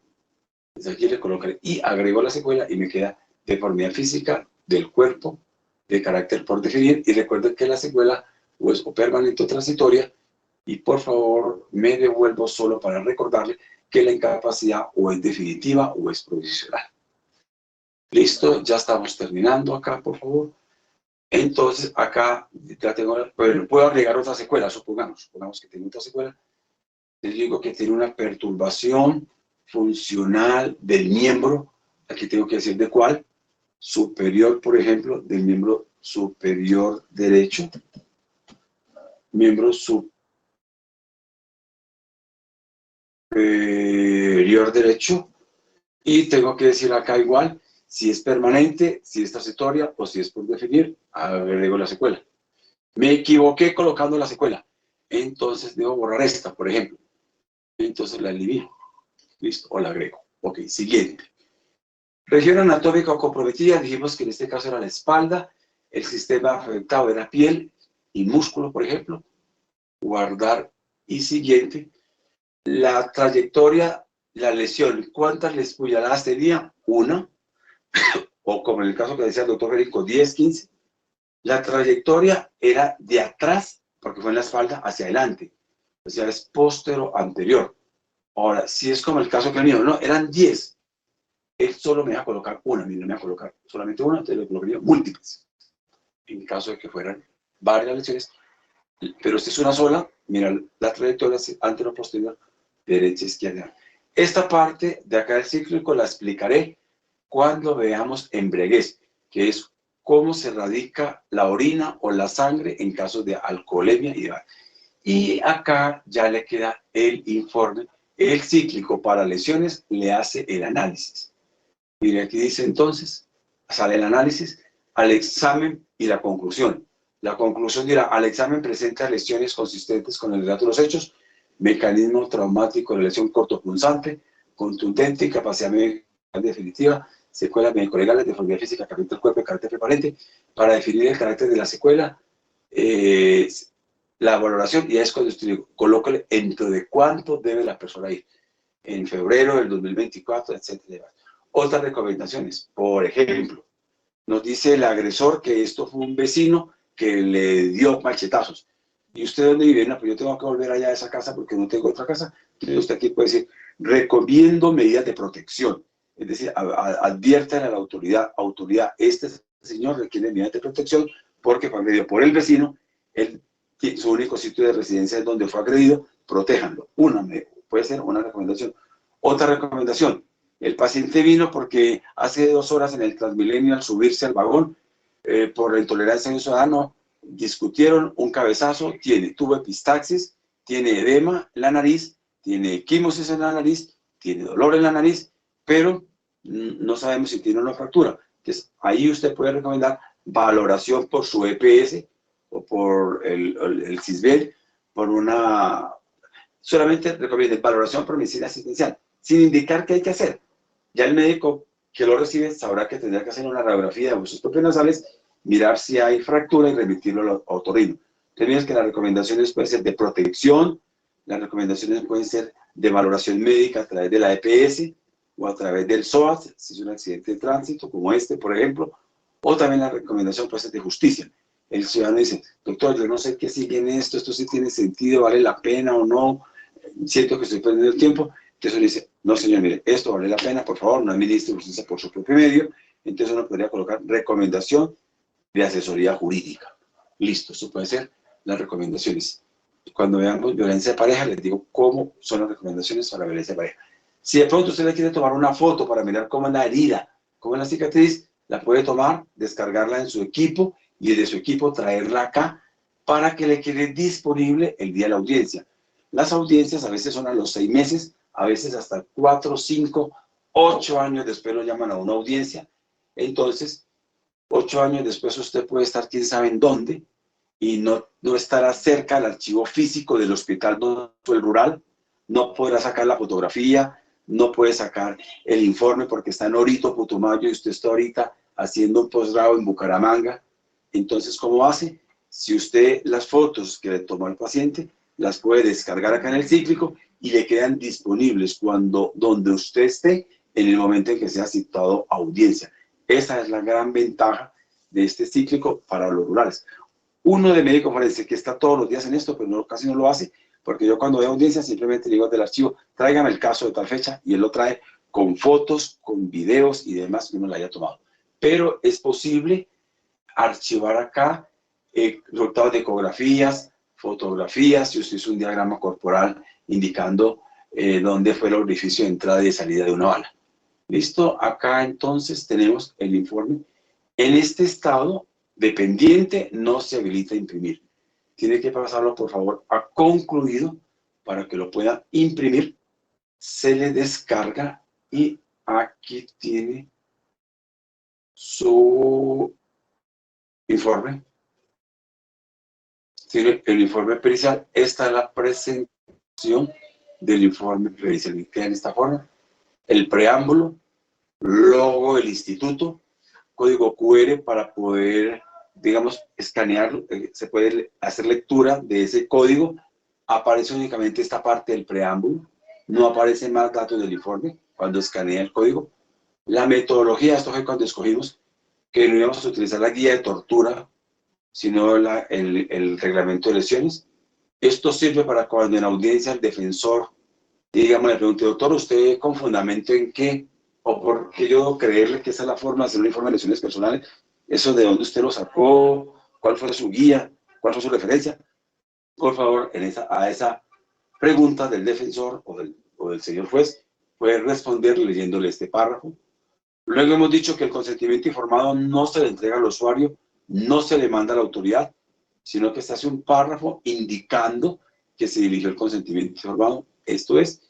Entonces aquí le colocaré y agrego la secuela y me queda deformidad física del cuerpo de carácter por definir, y recuerden que la secuela o es permanente o transitoria, y por favor me devuelvo solo para recordarle que la incapacidad o es definitiva o es provisional. Listo, ya estamos terminando acá, por favor. Entonces acá ya tengo, bueno, puedo agregar otra secuela, supongamos que tengo otra secuela. Les digo que tiene una perturbación funcional del miembro, aquí tengo que decir de cuál, superior, por ejemplo, del miembro superior derecho, miembro superior derecho, y tengo que decir acá igual, si es permanente, si es transitoria o si es por definir, agrego la secuela. Me equivoqué colocando la secuela, entonces debo borrar esta, por ejemplo. Entonces la elimino. Listo, o la agrego. Ok, siguiente. Región anatómica o comprometida, dijimos que en este caso era la espalda, el sistema afectado era piel y músculo, por ejemplo. Guardar y siguiente. La trayectoria, la lesión, ¿cuántas puñaladas tenía? Una, o como en el caso que decía el doctor Federico, 10, 15. La trayectoria era de atrás, porque fue en la espalda, hacia adelante. O sea, es postero anterior. Ahora, si es como el caso que el mío, no, eran 10. Él solo me deja colocar una, a mí no me deja colocar solamente una, entonces le colocaría múltiples. En caso de que fueran varias lesiones, pero esta es una sola, mira la trayectoria antero-posterior, derecha-izquierda. Esta parte de acá del cíclico la explicaré cuando veamos embriaguez, que es cómo se radica la orina o la sangre en casos de alcoholemia y demás. Y acá ya le queda el informe, el cíclico para lesiones le hace el análisis. Mire, aquí dice entonces, sale el análisis, al examen y la conclusión. La conclusión dirá, al examen presenta lesiones consistentes con el relato de los hechos, mecanismo traumático de lesión cortopunzante, contundente, incapacidad médica definitiva, secuelas médico-legales, deformidad física que afecta el cuerpo de carácter prevalente. Para definir el carácter de la secuela, la valoración, y es cuando usted colócale dentro de cuánto debe la persona ir, en febrero del 2024, etcétera. Otras recomendaciones, por ejemplo, nos dice el agresor que esto fue un vecino que le dio machetazos. ¿Y usted dónde vive? No, pues yo tengo que volver allá a esa casa porque no tengo otra casa. Entonces usted aquí puede decir, recomiendo medidas de protección. Es decir, adviertan a la autoridad, este señor requiere medidas de protección porque fue agredido por el vecino, su único sitio de residencia es donde fue agredido, protéjanlo. Puede ser una recomendación. Otra recomendación, el paciente vino porque hace 2 horas en el Transmilenio al subirse al vagón, por la intolerancia de un ciudadano, discutieron un cabezazo, tuvo epistaxis, tiene edema en la nariz, tiene equimosis en la nariz, tiene dolor en la nariz, pero no sabemos si tiene una fractura. Entonces, ahí usted puede recomendar valoración por su EPS o por el CISBEL, solamente recomiende valoración por medicina asistencial, sin indicar qué hay que hacer. Ya el médico que lo recibe sabrá que tendrá que hacer una radiografía de huesos nasales, mirar si hay fractura y remitirlo al otorrino. Tenemos que las recomendaciones pueden ser de protección, las recomendaciones pueden ser de valoración médica a través de la EPS o a través del SOAT, si es un accidente de tránsito, como este, por ejemplo, o también la recomendación puede ser de justicia. El ciudadano dice, doctor, yo no sé qué sigue en esto sí tiene sentido, vale la pena o no, siento que estoy perdiendo el tiempo. Entonces uno dice, no señor, mire, esto vale la pena, por favor, no administre justicia por su propio medio. Entonces uno podría colocar recomendación de asesoría jurídica. Listo, eso puede ser las recomendaciones. Cuando veamos violencia de pareja, les digo cómo son las recomendaciones para violencia de pareja. Si de pronto usted le quiere tomar una foto para mirar cómo es la herida, cómo es la cicatriz, la puede tomar, descargarla en su equipo y desde su equipo traerla acá para que le quede disponible el día de la audiencia. Las audiencias a veces son a los 6 meses, a veces hasta 4, 5, 8 años después lo llaman a una audiencia. Entonces, 8 años después usted puede estar quién sabe en dónde y no estará cerca al archivo físico del hospital o el rural, no podrá sacar la fotografía, no puede sacar el informe porque está en Orito, Putumayo, y usted está ahorita haciendo un posgrado en Bucaramanga. Entonces, ¿cómo hace? Si usted las fotos que le tomó al paciente, las puede descargar acá en el cíclico y le quedan disponibles donde usted esté en el momento en que sea citado a audiencia. Esa es la gran ventaja de este cíclico para los rurales. Uno de médico forense que está todos los días en esto, pero casi no lo hace, porque yo cuando veo audiencia simplemente le digo del archivo, tráigame el caso de tal fecha, y él lo trae con fotos, con videos y demás que uno le haya tomado. Pero es posible archivar acá resultados de ecografías, fotografías, si usted hizo un diagrama corporal indicando dónde fue el orificio de entrada y de salida de una bala. ¿Listo? Acá entonces tenemos el informe. En este estado, dependiente, no se habilita a imprimir. Tiene que pasarlo, por favor, a concluido para que lo pueda imprimir. Se le descarga y aquí tiene su informe. Tiene el informe pericial. Esta es la presentación del informe pericial. Queda en esta forma. El preámbulo, logo del instituto, código QR para poder, digamos, escanearlo. Se puede hacer lectura de ese código. Aparece únicamente esta parte del preámbulo. No aparecen más datos del informe cuando escanea el código. La metodología, esto fue cuando escogimos que no íbamos a utilizar la guía de tortura, sino el reglamento de lesiones. Esto sirve para cuando en audiencia el defensor, digamos, le pregunte, doctor, ¿usted con fundamento en qué? ¿O por qué yo debo creerle que esa es la forma de hacer un informe de lesiones personales? ¿Eso de dónde usted lo sacó? ¿Cuál fue su guía? ¿Cuál fue su referencia? Por favor, a esa pregunta del defensor o del señor juez, puede responder leyéndole este párrafo. Luego hemos dicho que el consentimiento informado no se le entrega al usuario, no se le manda a la autoridad, sino que se hace un párrafo indicando que se dirigió el consentimiento informado. Esto es,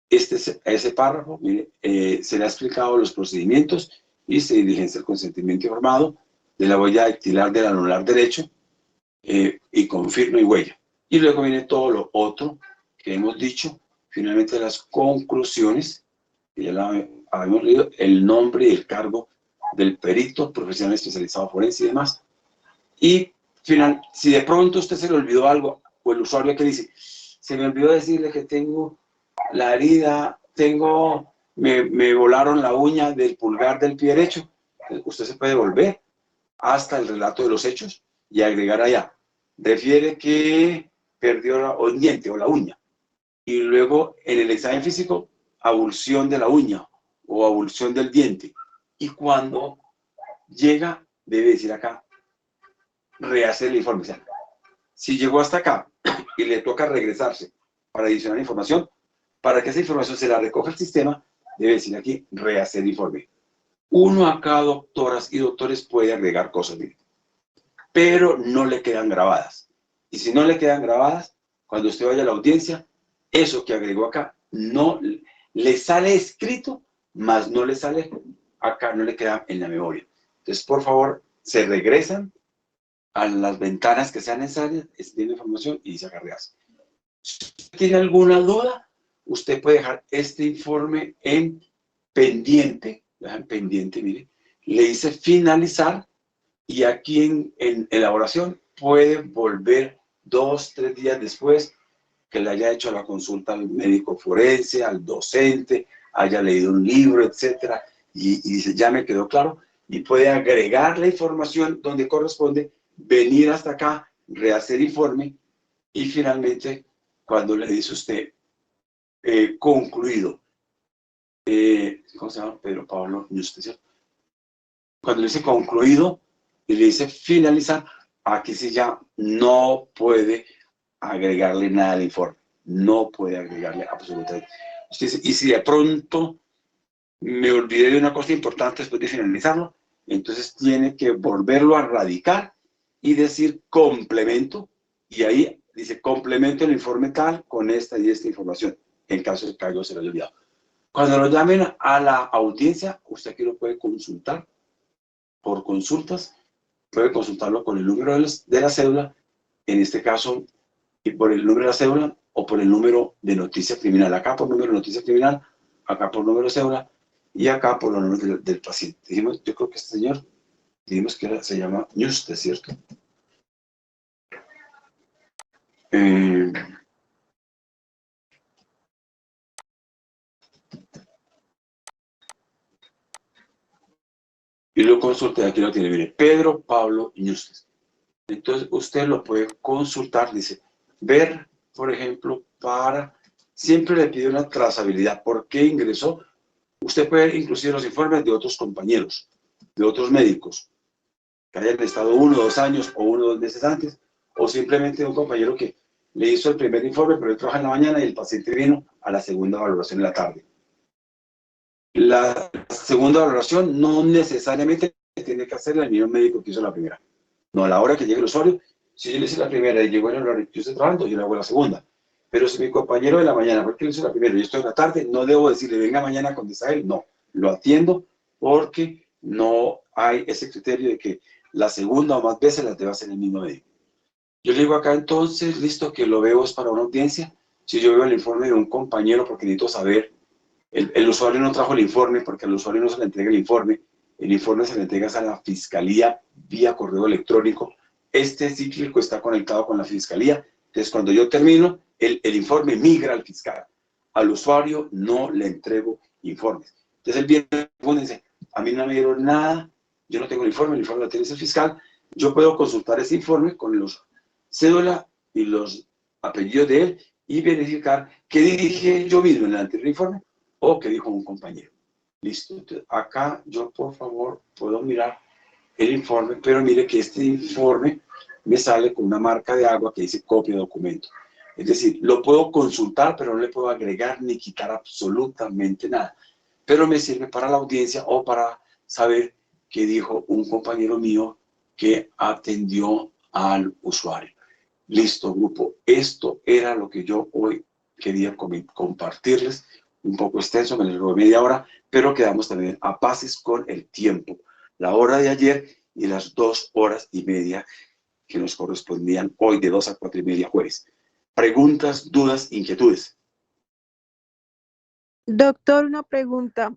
ese párrafo, mire, se le ha explicado los procedimientos y se diligencia el consentimiento informado de la huella dactilar del anular derecho y con firma y huella. Y luego viene todo lo otro que hemos dicho, finalmente las conclusiones, que ya la habíamos leído, el nombre y el cargo del perito profesional especializado forense y demás. Y final, si de pronto usted se le olvidó algo, o el usuario que dice, se me olvidó decirle que tengo la herida, me volaron la uña del pulgar del pie derecho, usted se puede volver hasta el relato de los hechos y agregar allá, refiere que perdió el diente o la uña. y luego en el examen físico, abulsión de la uña o abulsión del diente. Y cuando llega, debe decir acá, rehacer el informe. O sea, si llegó hasta acá y le toca regresarse para adicionar información, para que esa información se la recoja el sistema, debe decir aquí, rehacer informe. Uno a cada doctoras y doctores puede agregar cosas, pero no le quedan grabadas. Y si no le quedan grabadas, cuando usted vaya a la audiencia, eso que agregó acá no le sale escrito, más no le sale acá, no le queda en la memoria. Entonces, por favor, se regresan a las ventanas que sean necesarias, escriben información y se agarreas. Si usted tiene alguna duda, usted puede dejar este informe en pendiente, mire, le dice finalizar y aquí en elaboración puede volver 2, 3 días después que le haya hecho la consulta al médico forense, al docente, haya leído un libro, etcétera, y dice, ya me quedó claro, y puede agregar la información donde corresponde, venir hasta acá, rehacer informe, y finalmente, cuando le dice usted, concluido, ¿cómo se llama? Pedro Pablo Ñustes, cuando le dice concluido, y le dice finalizar, aquí sí ya no puede agregarle nada al informe. No puede agregarle absolutamente. Usted dice, y si de pronto me olvidé de una cosa importante después de finalizarlo, entonces tiene que volverlo a radicar y decir complemento, y ahí dice complemento el informe tal con esta y esta información, en caso de que algo se lo haya olvidado. Cuando lo llamen a la audiencia, usted aquí lo puede consultar por consultas, puede consultarlo con el número de la cédula, en este caso, y por el número de la cédula o por el número de noticia criminal. Acá por número de noticia criminal, acá por número de cédula y acá por los números del paciente. Dijimos, yo creo que este señor, dijimos que se llama Ñuste, ¿cierto? Y lo consulté, aquí lo tiene, mire, Pedro Pablo Ñustes. Entonces usted lo puede consultar, dice, ver, por ejemplo, siempre le pide una trazabilidad, ¿por qué ingresó? Usted puede ver inclusive los informes de otros compañeros, de otros médicos, que hayan estado 1 o 2 años o 1 o 2 meses antes, o simplemente un compañero que le hizo el primer informe, pero él trabaja en la mañana y el paciente vino a la segunda valoración en la tarde. La segunda valoración no necesariamente tiene que hacer el mismo médico que hizo la primera. No, a la hora que llegue el usuario, si yo le hice la primera y llegó en el horario que yo estoy trabajando, yo le hago la segunda. Pero si mi compañero de la mañana, porque le hizo la primera y yo estoy en la tarde, no debo decirle, venga mañana con él, no. Lo atiendo porque no hay ese criterio de que la segunda o más veces las debe hacer el mismo médico. Yo le digo acá entonces, listo, que lo veo es para una audiencia. Si yo veo el informe de un compañero porque necesito saber, el usuario no trajo el informe porque al usuario no se le entrega el informe se le entrega a la fiscalía vía correo electrónico. Este cíclico está conectado con la fiscalía. Entonces, cuando yo termino, el informe migra al fiscal. Al usuario no le entrego informes. Entonces, él viene y dice, a mí no me dieron nada, yo no tengo el informe lo tiene el fiscal. Yo puedo consultar ese informe con los cédula y los apellidos de él y verificar qué dije yo mismo en el anterior informe o qué dijo un compañero. Listo. Entonces, acá yo, por favor, puedo mirar el informe, pero mire que este informe me sale con una marca de agua que dice copia de documento. Es decir, lo puedo consultar, pero no le puedo agregar ni quitar absolutamente nada. Pero me sirve para la audiencia o para saber qué dijo un compañero mío que atendió al usuario. Listo, grupo. Esto era lo que yo hoy quería compartirles. Un poco extenso, me les robé media hora, pero quedamos también a pases con el tiempo. La hora de ayer y las 2 horas y media que nos correspondían hoy de 2 a 4 y media jueves. Preguntas, dudas, inquietudes. Doctor, una pregunta.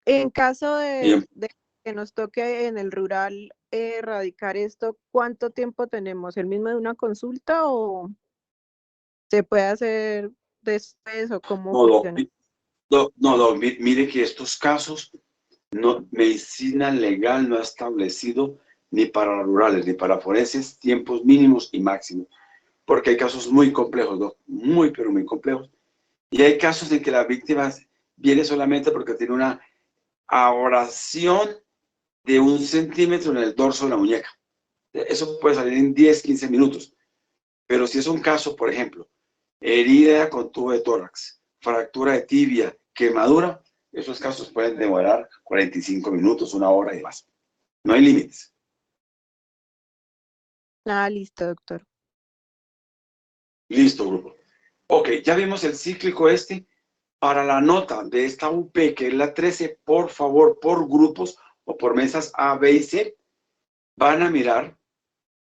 En caso Bien. de que nos toque en el rural erradicar esto, ¿cuánto tiempo tenemos? ¿El mismo de una consulta o se puede hacer después o cómo funciona? Mire que estos casos, medicina legal no ha establecido ni para rurales ni para forenses tiempos mínimos y máximos, porque hay casos muy complejos, muy pero muy complejos, Y hay casos en que la víctima viene solamente porque tiene una abrasión de 1 centímetro en el dorso de la muñeca. Eso puede salir en 10, 15 minutos. Pero si es un caso, por ejemplo, herida con tubo de tórax, fractura de tibia, quemadura, esos casos pueden demorar 45 minutos, 1 hora y más. No hay límites. Ah, listo, doctor. Listo, grupo. Ok, ya vimos el cíclico este. Para la nota de esta UP, que es la 13, por favor, por grupos o por mesas A, B y C, van a mirar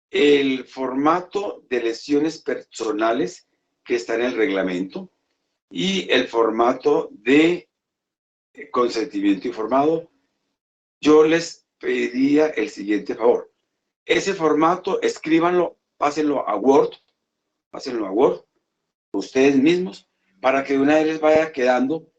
el formato de lesiones personales que está en el reglamento y el formato de consentimiento informado. Yo les pediría el siguiente favor. Ese formato, escríbanlo, pásenlo a Word, ustedes mismos, para que de una vez les vaya quedando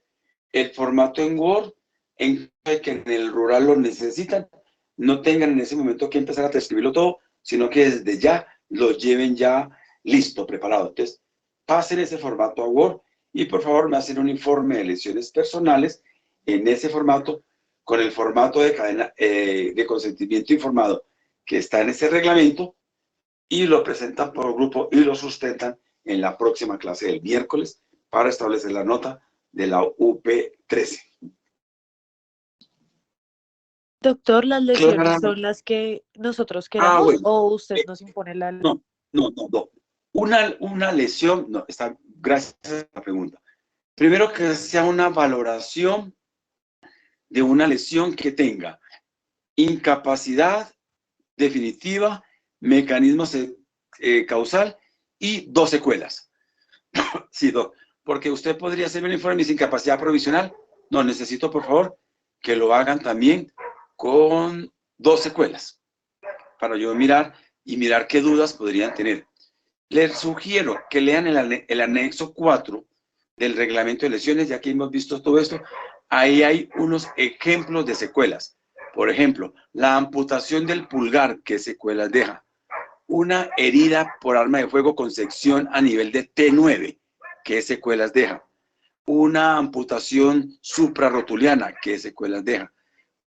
el formato en Word, en que en el rural lo necesitan, no tengan en ese momento que empezar a transcribirlo todo, sino que desde ya lo lleven ya listo, preparado. Entonces, pasen ese formato a Word y por favor me hacen un informe de lesiones personales en ese formato, con el formato de cadena de consentimiento informado que está en ese reglamento, y lo presentan por grupo y lo sustentan en la próxima clase del miércoles para establecer la nota de la UP13. Doctor, ¿las lesiones Clara. son las que nosotros queramos Bueno. o usted nos impone la lesión? No. Una lesión, no, está, gracias a la pregunta. Primero que sea una valoración de una lesión que tenga incapacidad definitiva, mecanismo causal y 2 secuelas. Sí, porque usted podría hacerme un informe de incapacidad provisional. No, necesito, por favor, que lo hagan también con 2 secuelas, para yo mirar qué dudas podrían tener. Les sugiero que lean el anexo 4 del reglamento de lesiones, ya que hemos visto todo esto. Ahí hay unos ejemplos de secuelas. Por ejemplo, la amputación del pulgar, ¿qué secuelas deja? Una herida por arma de fuego con sección a nivel de T9, ¿qué secuelas deja? Una amputación suprarrotuliana, ¿qué secuelas deja?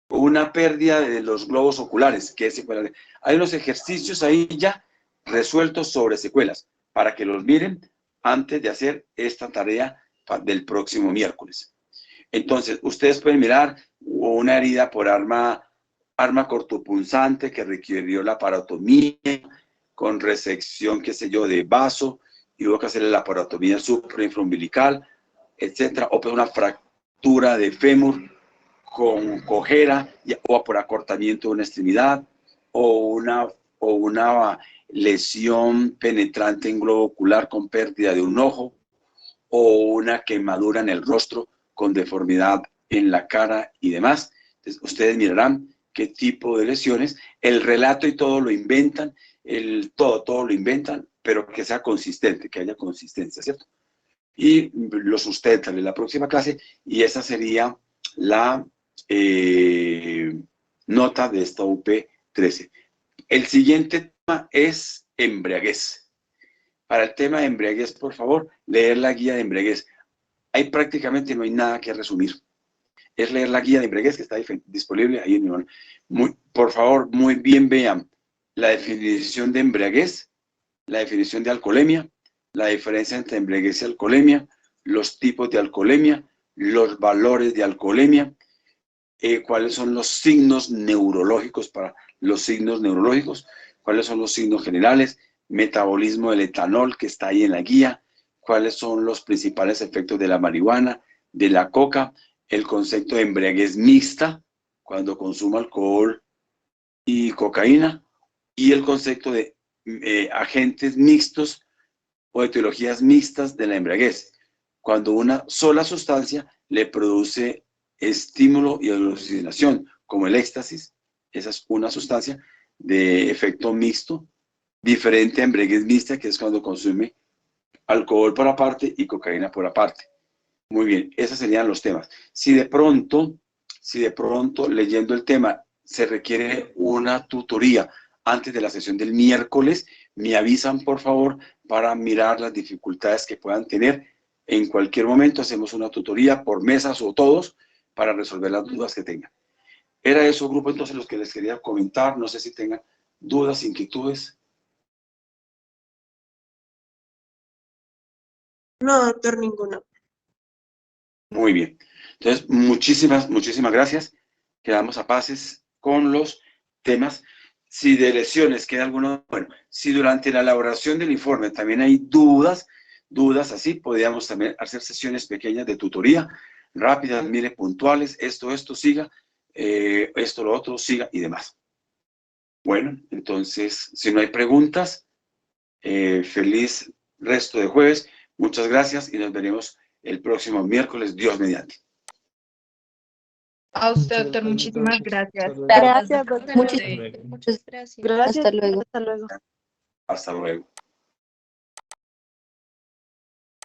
Una pérdida de los globos oculares, ¿qué secuelas deja? Hay unos ejercicios ahí ya resueltos sobre secuelas, para que los miren antes de hacer esta tarea del próximo miércoles. Entonces, ustedes pueden mirar una herida por arma cortopunzante que requirió la laparotomía, con resección, qué sé yo, de vaso, y hubo que hacerle la laparotomía suprainfraumbilical, etcétera, o pues una fractura de fémur con cojera o por acortamiento de una extremidad, o una lesión penetrante en globo ocular con pérdida de un ojo, o una quemadura en el rostro con deformidad en la cara y demás. Entonces, ustedes mirarán qué tipo de lesiones. El relato y todo lo inventan, todo lo inventan, pero que sea consistente, que haya consistencia, ¿cierto? Y lo sustentan en la próxima clase, y esa sería la nota de esta UP13. El siguiente tema es embriaguez. Para el tema de embriaguez, por favor, leer la guía de embriaguez. Ahí prácticamente no hay nada que resumir. Es leer la guía de embriaguez que está disponible ahí en mi manual. Por favor, muy bien vean la definición de embriaguez, la definición de alcoholemia, la diferencia entre embriaguez y alcoholemia, los tipos de alcoholemia, los valores de alcoholemia, cuáles son los signos neurológicos para los signos neurológicos, cuáles son los signos generales, metabolismo del etanol que está ahí en la guía, cuáles son los principales efectos de la marihuana, de la coca, el concepto de embriaguez mixta, cuando consumo alcohol y cocaína, y el concepto de agentes mixtos o etiologías mixtas de la embriaguez, cuando una sola sustancia le produce estímulo y alucinación, como el éxtasis. Esa es una sustancia de efecto mixto, diferente a embriaguez mixta, que es cuando consume alcohol por aparte y cocaína por aparte. Muy bien, esos serían los temas. Si de pronto leyendo el tema se requiere una tutoría antes de la sesión del miércoles, me avisan por favor para mirar las dificultades que puedan tener En cualquier momento hacemos una tutoría por mesas o todos para resolver las dudas que tengan. Era eso, grupo, entonces los que les quería comentar. No sé si tengan dudas, inquietudes. No, doctor, ninguna. Muy bien. Entonces, muchísimas gracias. Quedamos a pases con los temas. Si de lesiones queda alguno, bueno, si durante la elaboración del informe también hay dudas así, podríamos también hacer sesiones pequeñas de tutoría, rápidas, mire, puntuales, esto siga, esto, lo otro, siga y demás. Bueno, entonces, si no hay preguntas, feliz resto de jueves. Muchas gracias y nos veremos el próximo miércoles, Dios mediante. A usted, doctor, muchísimas gracias. Gracias, doctor. Muchas gracias. Gracias. Hasta luego. Hasta luego. Hasta luego.